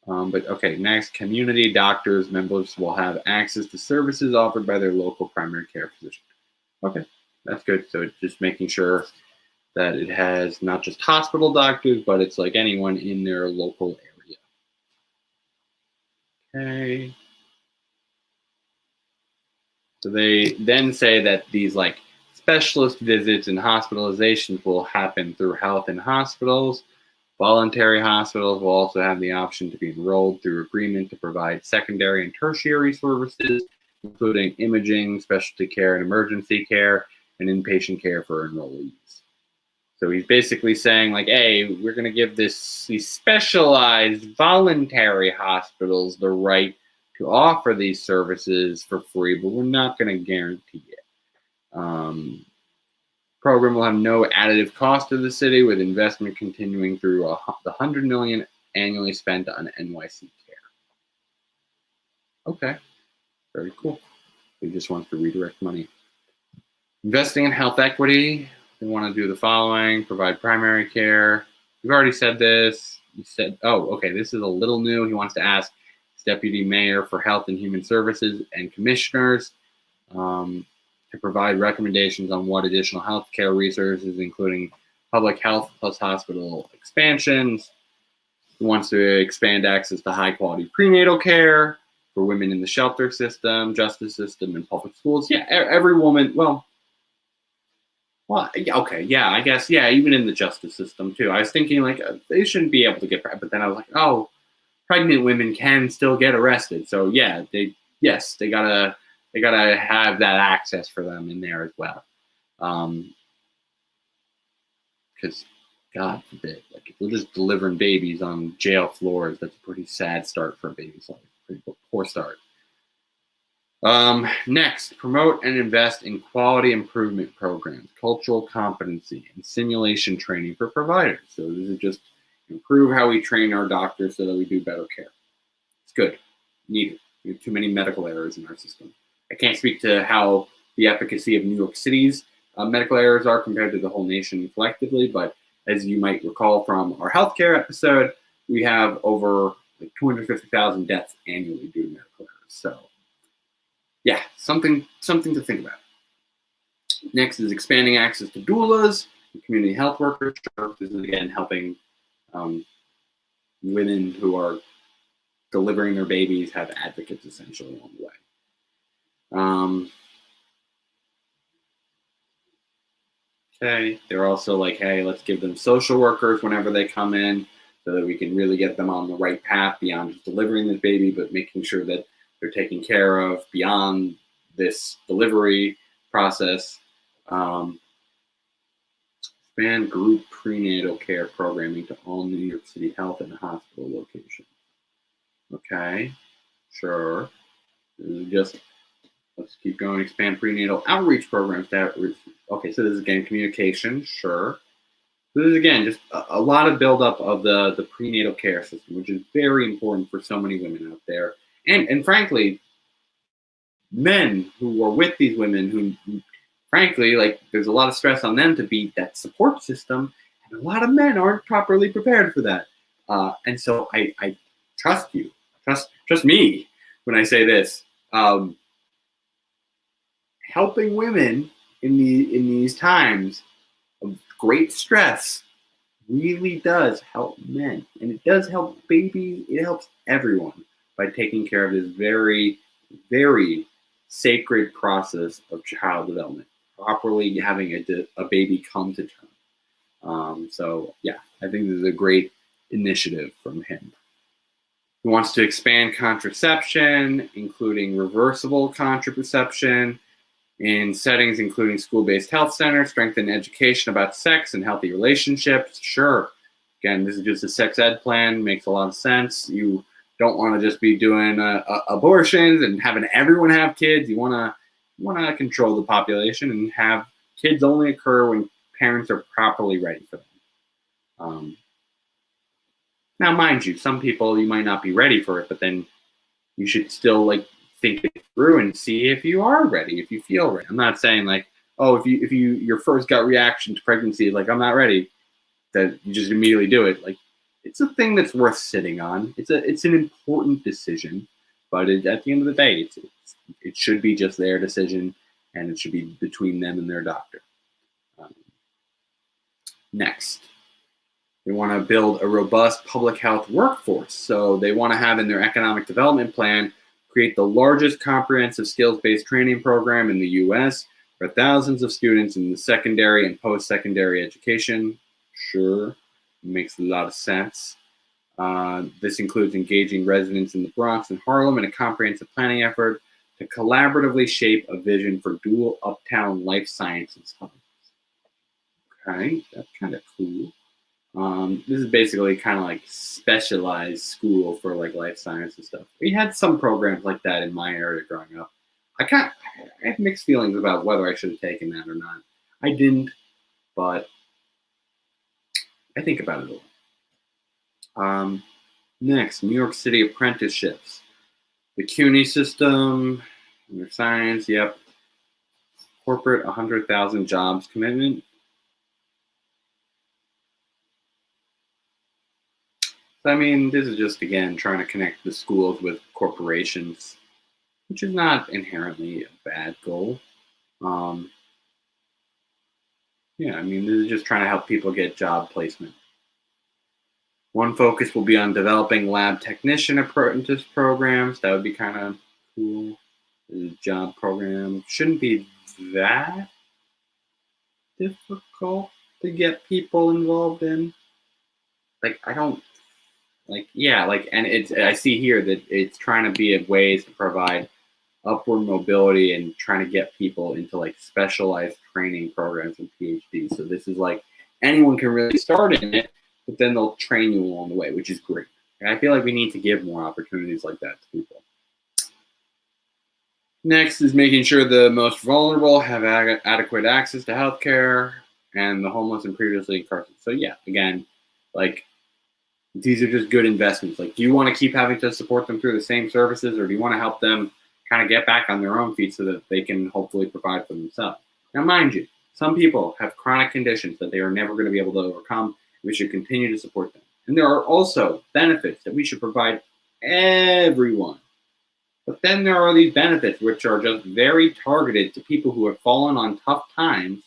But okay, next, community doctors, members will have access to services offered by their local primary care physician. Okay, that's good. So it's just making sure that it has not just hospital doctors, but it's like anyone in their local area. Okay. So they then say that these like specialist visits and hospitalizations will happen through health and hospitals. Voluntary hospitals will also have the option to be enrolled through agreement to provide secondary and tertiary services, including imaging, specialty care, and emergency care, and inpatient care for enrollees. So he's basically saying, like, hey, we're going to give these specialized voluntary hospitals the right to offer these services for free, but we're not going to guarantee it. Program will have no additive cost to the city, with investment continuing through the $100 million annually spent on NYC care. Okay, very cool. He just wants to redirect money. Investing in health equity. They want to do the following: provide primary care. We've already said this. You said, oh, okay, this is a little new. He wants to ask his deputy mayor for health and human services and commissioners to provide recommendations on what additional healthcare resources, including public health plus hospital expansions. He wants to expand access to high-quality prenatal care for women in the shelter system, justice system, and public schools. Yeah, every woman, well, okay, yeah, I guess, yeah, even in the justice system, too. I was thinking, like, they shouldn't be able to get pregnant, but then I was like, oh, pregnant women can still get arrested. So, yeah, they gotta have that access for them in there as well. Because, God forbid, like, if we're just delivering babies on jail floors, that's a pretty sad start for a baby's life. Pretty poor start. Next, promote and invest in quality improvement programs, cultural competency, and simulation training for providers. So this is just improve how we train our doctors so that we do better care. It's good. Needed. We have too many medical errors in our system. I can't speak to how the efficacy of New York City's medical errors are compared to the whole nation collectively, but as you might recall from our healthcare episode, we have over like 250,000 deaths annually due to medical errors. So, yeah, something to think about. Next is expanding access to doulas and community health workers. This is again helping women who are delivering their babies have advocates essentially along the way. Okay, they're also like, hey, let's give them social workers whenever they come in so that we can really get them on the right path beyond just delivering this baby, but making sure that they're taken care of beyond this delivery process. Expand group prenatal care programming to all New York City health and hospital locations. Okay, sure. This is just, let's keep going. Expand prenatal outreach programs to outreach. Okay, so this is again communication, sure. So this is again just a lot of buildup of the prenatal care system, which is very important for so many women out there. And frankly, men who are with these women who frankly, like, there's a lot of stress on them to be that support system, and a lot of men aren't properly prepared for that. And so I trust you, trust me when I say this. Helping women in these times of great stress really does help men, and it does help babies. It helps everyone by taking care of this very, very sacred process of child development, properly having a baby come to term. So yeah, I think this is a great initiative from him. He wants to expand contraception, including reversible contraception, in settings including school-based health centers, strengthen education about sex and healthy relationships. Sure. Again, this is just a sex ed plan. Makes a lot of sense. You don't want to just be doing abortions and having everyone have kids. You want to control the population and have kids only occur when parents are properly ready for them. Now, mind you, some people you might not be ready for it, but then you should still think it through and see if you are ready, if you feel ready. I'm not saying if you your first gut reaction to pregnancy is I'm not ready, that you just immediately do it. It's a thing that's worth sitting on. It's an important decision, but at the end of the day, it should be just their decision, and it should be between them and their doctor. Next, they want to build a robust public health workforce. So they want to have in their economic development plan create the largest comprehensive skills-based training program in the U.S. for thousands of students in the secondary and post-secondary education. Sure, makes a lot of sense. This includes engaging residents in the Bronx and Harlem in a comprehensive planning effort to collaboratively shape a vision for dual uptown life sciences hubs. Okay, that's kind of cool. This is basically kind of specialized school for life science and stuff. We had some programs like that in my area growing up. I have mixed feelings about whether I should have taken that or not. I didn't, but I think about it a lot. Next, New York City apprenticeships. The CUNY system, science, yep. Corporate 100,000 jobs commitment. So, this is just, again, trying to connect the schools with corporations, which is not inherently a bad goal. This is just trying to help people get job placement. One focus will be on developing lab technician apprentice programs. That would be kind of cool. The job program shouldn't be that difficult to get people involved in. And I see here that it's trying to be ways to provide upward mobility and trying to get people into specialized training programs and PhDs. So this is anyone can really start in it, but then they'll train you along the way, which is great. And I feel we need to give more opportunities like that to people. Next is making sure the most vulnerable have adequate access to healthcare, and the homeless and previously incarcerated. So yeah, again, these are just good investments. Do you want to keep having to support them through the same services, or do you want to help them kind of get back on their own feet so that they can hopefully provide for themselves? Now, mind you, some people have chronic conditions that they are never going to be able to overcome. We should continue to support them. And there are also benefits that we should provide everyone. But then there are these benefits which are just very targeted to people who have fallen on tough times.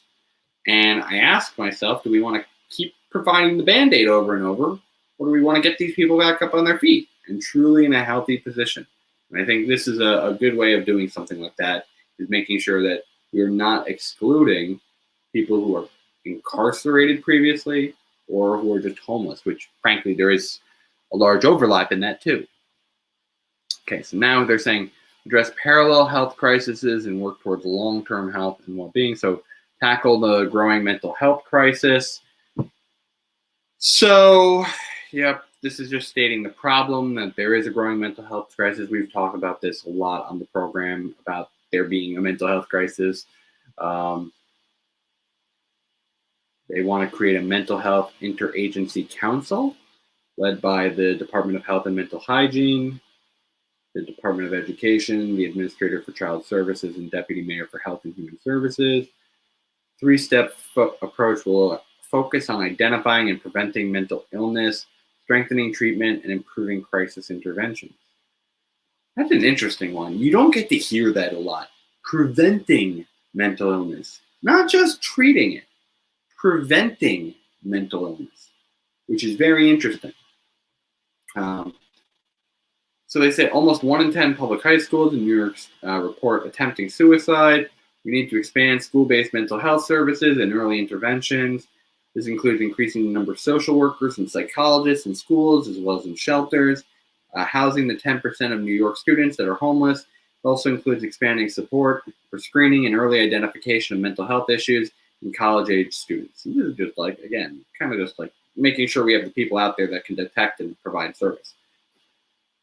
And I ask myself, do we want to keep providing the Band-Aid over and over? Or do we want to get these people back up on their feet and truly in a healthy position? And I think this is a good way of doing something like that, is making sure that we're not excluding people who are incarcerated previously or who are just homeless, which frankly there is a large overlap in that too. Okay, so now they're saying address parallel health crises and work towards long-term health and well-being. So tackle the growing mental health crisis. So, yep, this is just stating the problem that there is a growing mental health crisis. We've talked about this a lot on the program about there being a mental health crisis. They want to create a mental health interagency council led by the Department of Health and Mental Hygiene, the Department of Education, the Administrator for Child Services, and Deputy Mayor for Health and Human Services. Three-step approach will focus on identifying and preventing mental illness, strengthening treatment, and improving crisis interventions. That's an interesting one. You don't get to hear that a lot. Preventing mental illness. not just treating it, preventing mental illness, which is very interesting. So they say almost 1 in 10 public high schools in New York report attempting suicide. We need to expand school-based mental health services and early interventions. This includes increasing the number of social workers and psychologists in schools as well as in shelters, housing the 10% of New York students that are homeless. It also includes expanding support for screening and early identification of mental health issues in college-age students. And this is just like, again, kind of just like making sure we have the people out there that can detect and provide service.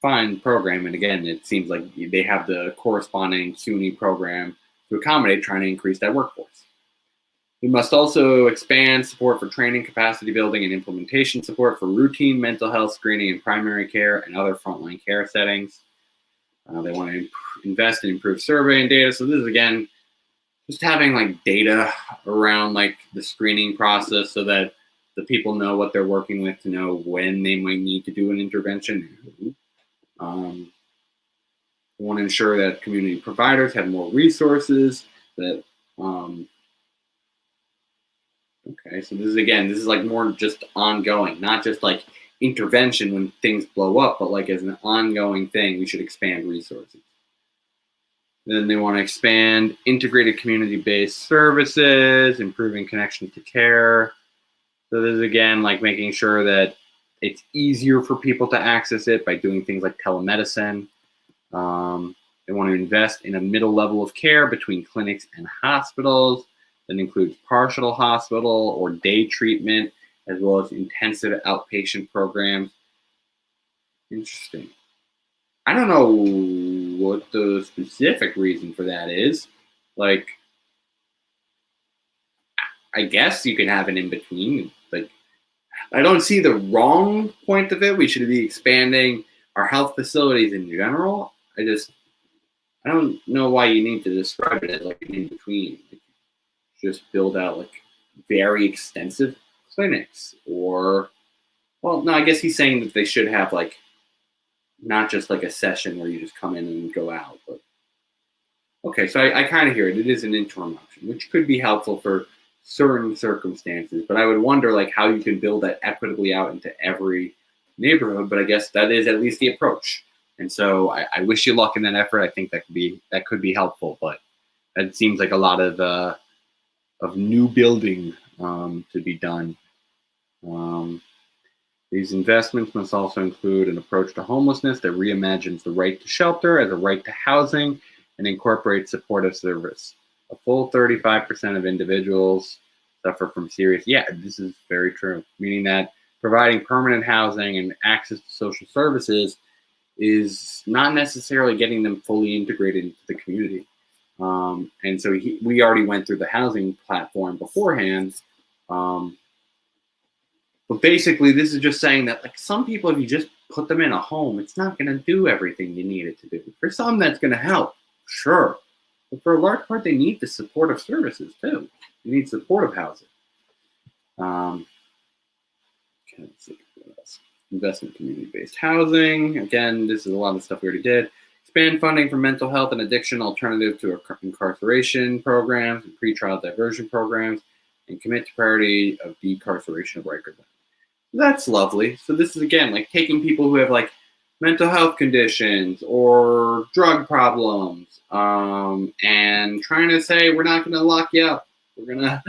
Fine program, and again, it seems like they have the corresponding CUNY program to accommodate trying to increase that workforce. We must also expand support for training, capacity building, and implementation support for routine mental health screening in primary care and other frontline care settings. They want to invest and improve survey and data. So this is, again, just having like data around like the screening process so that the people know what they're working with, to know when they might need to do an intervention. We want to ensure that community providers have more resources. That okay, so this is like more just ongoing, not just like intervention when things blow up, but like as an ongoing thing, we should expand resources. Then they want to expand integrated community-based services, improving connection to care. So this is, again, like making sure that it's easier for people to access it by doing things like telemedicine. They want to invest in a middle level of care between clinics and hospitals that includes partial hospital or day treatment, as well as intensive outpatient programs. Interesting. I don't know what the specific reason for that is. Like, I guess you can have an in-between. Like, I don't see the wrong point of it. We should be expanding our health facilities in general. I don't know why you need to describe it as like an in-between. Like, just build out like very extensive clinics, or, well, no, I guess he's saying that they should have like not just like a session where you just come in and go out. But okay, so I kind of hear it. It is an interim option, which could be helpful for certain circumstances. But I would wonder like how you can build that equitably out into every neighborhood. But I guess that is at least the approach. And so I wish you luck in that effort. I think that could be helpful. But it seems like a lot of new building to be done. These investments must also include an approach to homelessness that reimagines the right to shelter as a right to housing and incorporates supportive service. A full 35% of individuals suffer from serious, this is very true, meaning that providing permanent housing and access to social services is not necessarily getting them fully integrated into the community. And so we already went through the housing platform beforehand. But basically, this is just saying that like some people, if you just put them in a home, it's not going to do everything you need it to do. For some, that's going to help, sure. But for a large part, they need the supportive services too. They need supportive housing. Let's see what else. Investment community-based housing. Again, this is a lot of stuff we already did. Expand funding for mental health and addiction alternative to incarceration programs and pretrial diversion programs, and commit to priority of decarceration of Rikers. That's lovely. So this is, again, like taking people who have like mental health conditions or drug problems, and trying to say we're not going to lock you up. We're gonna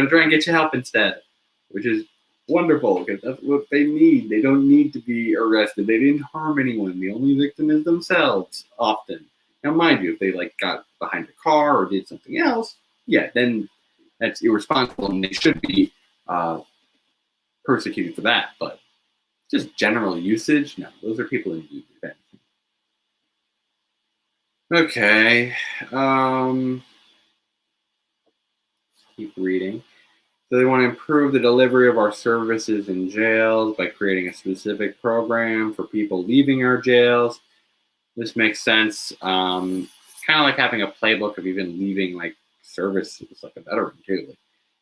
try and get you help instead, which is wonderful because that's what they need. They don't need to be arrested. They didn't harm anyone. The only victim is themselves often. Now, mind you, if they like got behind a car or did something else, then that's irresponsible and they should be persecuted for that. But just general usage, no, those are people in need of anything. Okay. Keep reading. So they want to improve the delivery of our services in jails by creating a specific program for people leaving our jails. This makes sense. Kind of like having a playbook of even leaving like services, like a veteran too. Like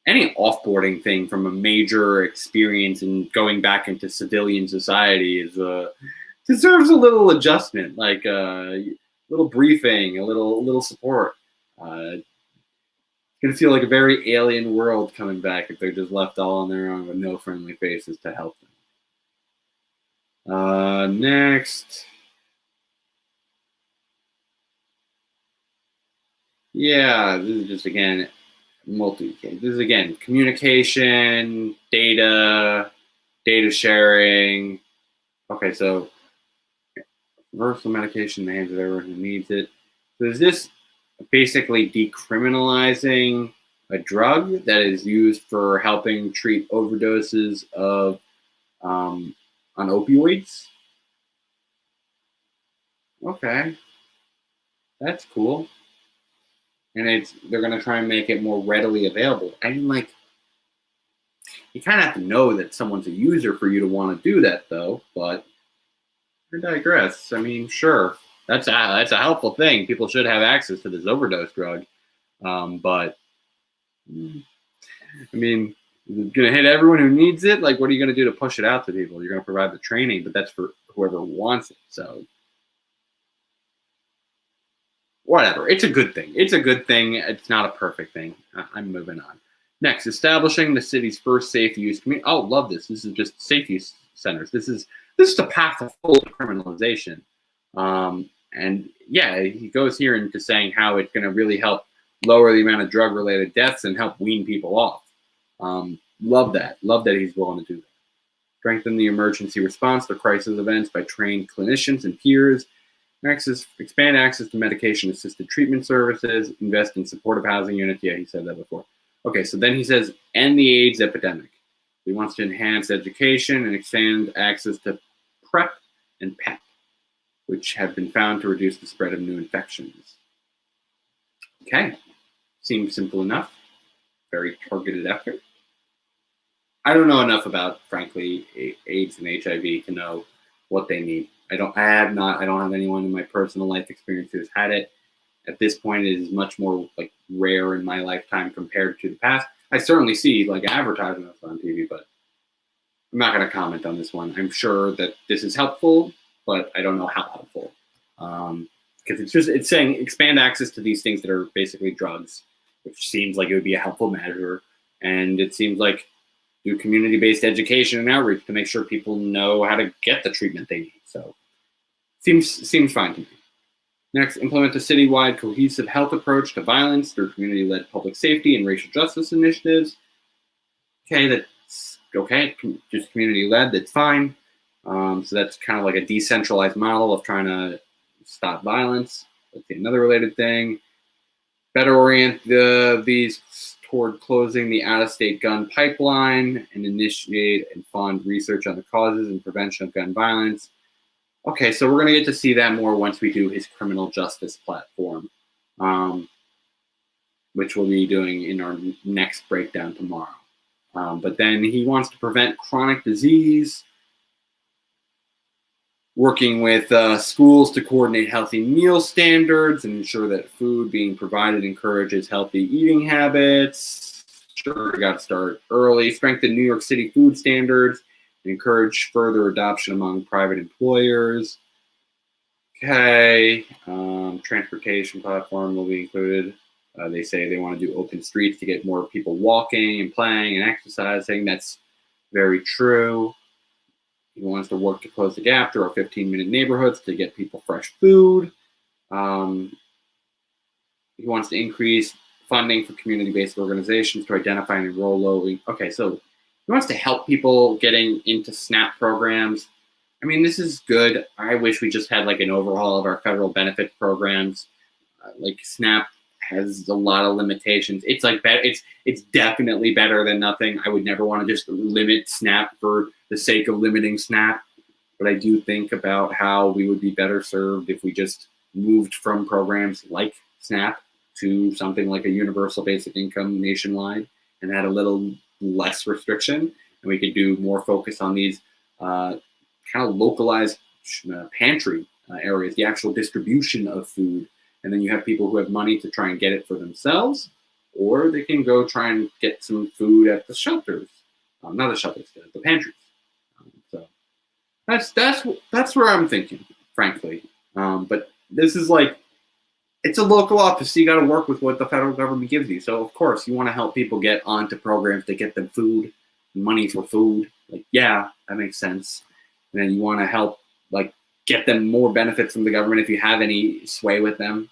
any offboarding thing from a major experience and going back into civilian society deserves a little adjustment, like a little briefing, a little support. Gonna feel like a very alien world coming back if they're just left all on their own with no friendly faces to help them. Next. Yeah, this is just again this is again communication, data sharing. Okay, so universal medication in the hands of everyone who needs it. So is this basically decriminalizing a drug that is used for helping treat overdoses of on opioids? Okay, that's cool. And they're gonna try and make it more readily available. I mean, like, you kind of have to know that someone's a user for you to want to do that, though. But I digress. I mean, sure, that's a helpful thing. People should have access to this overdose drug. But I mean, it's gonna hit everyone who needs it. Like, what are you gonna do to push it out to people? You're gonna provide the training, but that's for whoever wants it. So whatever. It's a good thing. It's a good thing. It's not a perfect thing. I'm moving on. Next, establishing the city's first safe use community. Oh, love this. This is just safe use centers. This is the path to full criminalization. And yeah, he goes here into saying how it's going to really help lower the amount of drug-related deaths and help wean people off. Love that. Love that he's willing to do that. Strengthen the emergency response to crisis events by trained clinicians and peers. Next is expand access to medication-assisted treatment services. Invest in supportive housing units. Yeah, he said that before. Okay, so then he says, end the AIDS epidemic. He wants to enhance education and expand access to PrEP and PEP, which have been found to reduce the spread of new infections. Okay, seems simple enough. Very targeted effort. I don't know enough about, frankly, AIDS and HIV to know what they need. I don't have anyone in my personal life experience who's had it. At this point, it is much more like rare in my lifetime compared to the past. I certainly see like advertisements on TV, but I'm not going to comment on this one. I'm sure that this is helpful, but I don't know how helpful. Because it's saying expand access to these things that are basically drugs, which seems like it would be a helpful measure. And it seems like do community-based education and outreach to make sure people know how to get the treatment they need. So seems fine to me. Next, implement a citywide cohesive health approach to violence through community-led public safety and racial justice initiatives. Okay, that's okay. Just community-led, that's fine. So that's kind of like a decentralized model of trying to stop violence. Let's see, another related thing. Better orient these toward closing the out-of-state gun pipeline and initiate and fund research on the causes and prevention of gun violence. Okay, so we're going to get to see that more once we do his criminal justice platform, which we'll be doing in our next breakdown tomorrow. But then he wants to prevent chronic disease, working with schools to coordinate healthy meal standards and ensure that food being provided encourages healthy eating habits. Sure, we got to start early. Strengthen New York City food standards. Encourage further adoption among private employers. Okay, transportation platform will be included. They say they want to do open streets to get more people walking and playing and exercising. That's very true. He wants to work to close the gap through our 15-minute neighborhoods to get people fresh food. He wants to increase funding for community-based organizations to identify and enroll low. Okay, so he wants to help people getting into SNAP programs. I mean, this is good. I wish we just had like an overhaul of our federal benefit programs. Like SNAP has a lot of limitations. It's like it's definitely better than nothing. I would never want to just limit SNAP for the sake of limiting SNAP. But I do think about how we would be better served if we just moved from programs like SNAP to something like a universal basic income nationwide and had a little less restriction, and we could do more focus on these kind of localized pantry areas, the actual distribution of food. And then you have people who have money to try and get it for themselves, or they can go try and get some food at the shelters, not the shelters, the pantries. So that's where I'm thinking, frankly. But this is like it's a local office, so you got to work with what the federal government gives you. So, of course, you want to help people get onto programs to get them food, money for food. Like, yeah, that makes sense. And then you want to help, like, get them more benefits from the government if you have any sway with them.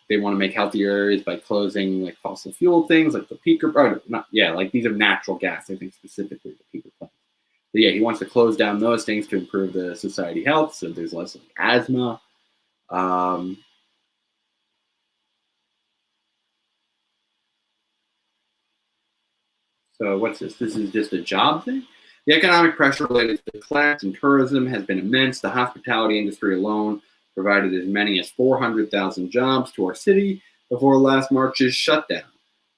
They want to make healthier areas by closing, like, fossil fuel things, like the peaker, like these are natural gas, I think specifically the peaker plants. But yeah, he wants to close down those things to improve the society health, so there's less like asthma. So what's this? This is just a job thing? The economic pressure related to the collapse in tourism has been immense. The hospitality industry alone provided as many as 400,000 jobs to our city before last March's shutdown.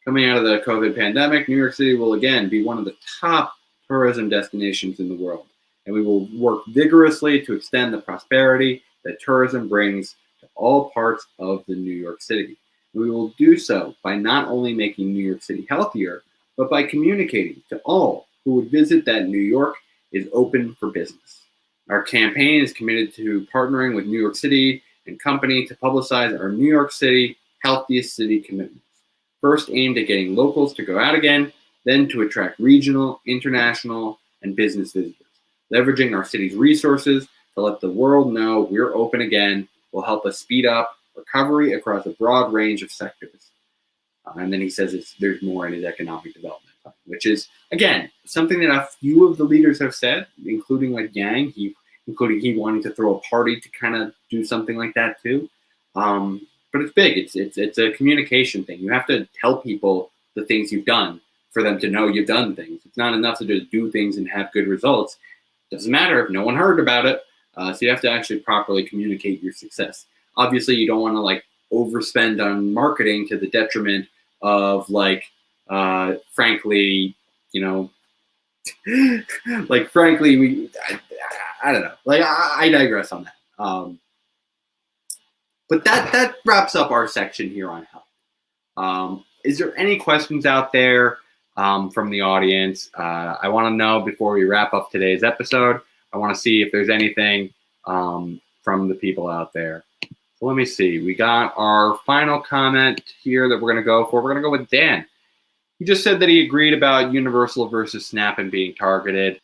Coming out of the COVID pandemic, New York City will again be one of the top tourism destinations in the world, and we will work vigorously to extend the prosperity that tourism brings to all parts of the New York City. We will do so by not only making New York City healthier, but by communicating to all who would visit that New York is open for business. Our campaign is committed to partnering with New York City and company to publicize our New York City healthiest city commitments. First aimed at getting locals to go out again, then to attract regional, international, and business visitors. Leveraging our city's resources to let the world know we're open again will help us speed up recovery across a broad range of sectors. And then he says there's more in his economic development plan, which is, again, something that a few of the leaders have said, including like Yang, including he wanting to throw a party to kind of do something like that too. But it's big. It's a communication thing. You have to tell people the things you've done for them to know you've done things. It's not enough to just do things and have good results. It doesn't matter if no one heard about it. So you have to actually properly communicate your success. Obviously, you don't want to like overspend on marketing to the detriment of like, frankly, you know, like frankly, I don't know. Like I digress on that. But that wraps up our section here on health. Is there any questions out there from the audience? I want to know before we wrap up today's episode. I want to see if there's anything from the people out there. So let me see. We got our final comment here that we're going to go for. We're going to go with Dan. He just said that he agreed about universal versus SNAP and being targeted.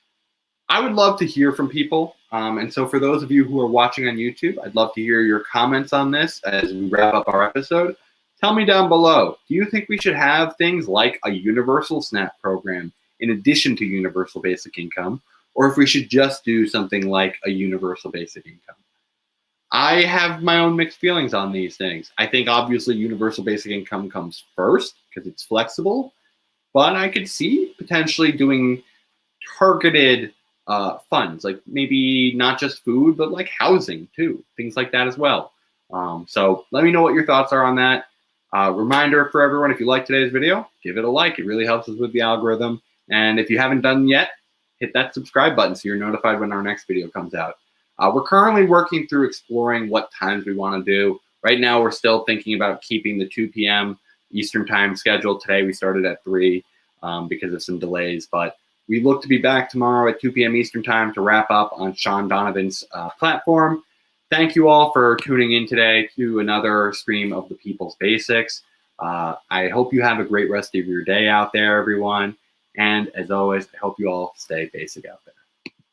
I would love to hear from people. And so for those of you who are watching on YouTube, I'd love to hear your comments on this as we wrap up our episode. Tell me down below, do you think we should have things like a universal SNAP program in addition to universal basic income, or if we should just do something like a universal basic income? I have my own mixed feelings on these things. I think obviously universal basic income comes first because it's flexible, but I could see potentially doing targeted funds, like maybe not just food, but like housing too, things like that as well. So let me know what your thoughts are on that. Reminder for everyone, if you like today's video, give it a like. It really helps us with the algorithm. And if you haven't done yet, hit that subscribe button so you're notified when our next video comes out. We're currently working through exploring what times we want to do. Right now, we're still thinking about keeping the 2 p.m. Eastern time schedule. Today, we started at 3 because of some delays, but we look to be back tomorrow at 2 p.m. Eastern time to wrap up on Shaun Donovan's platform. Thank you all for tuning in today to another stream of the People's Basics. I hope you have a great rest of your day out there, everyone. And as always, I hope you all stay basic out there.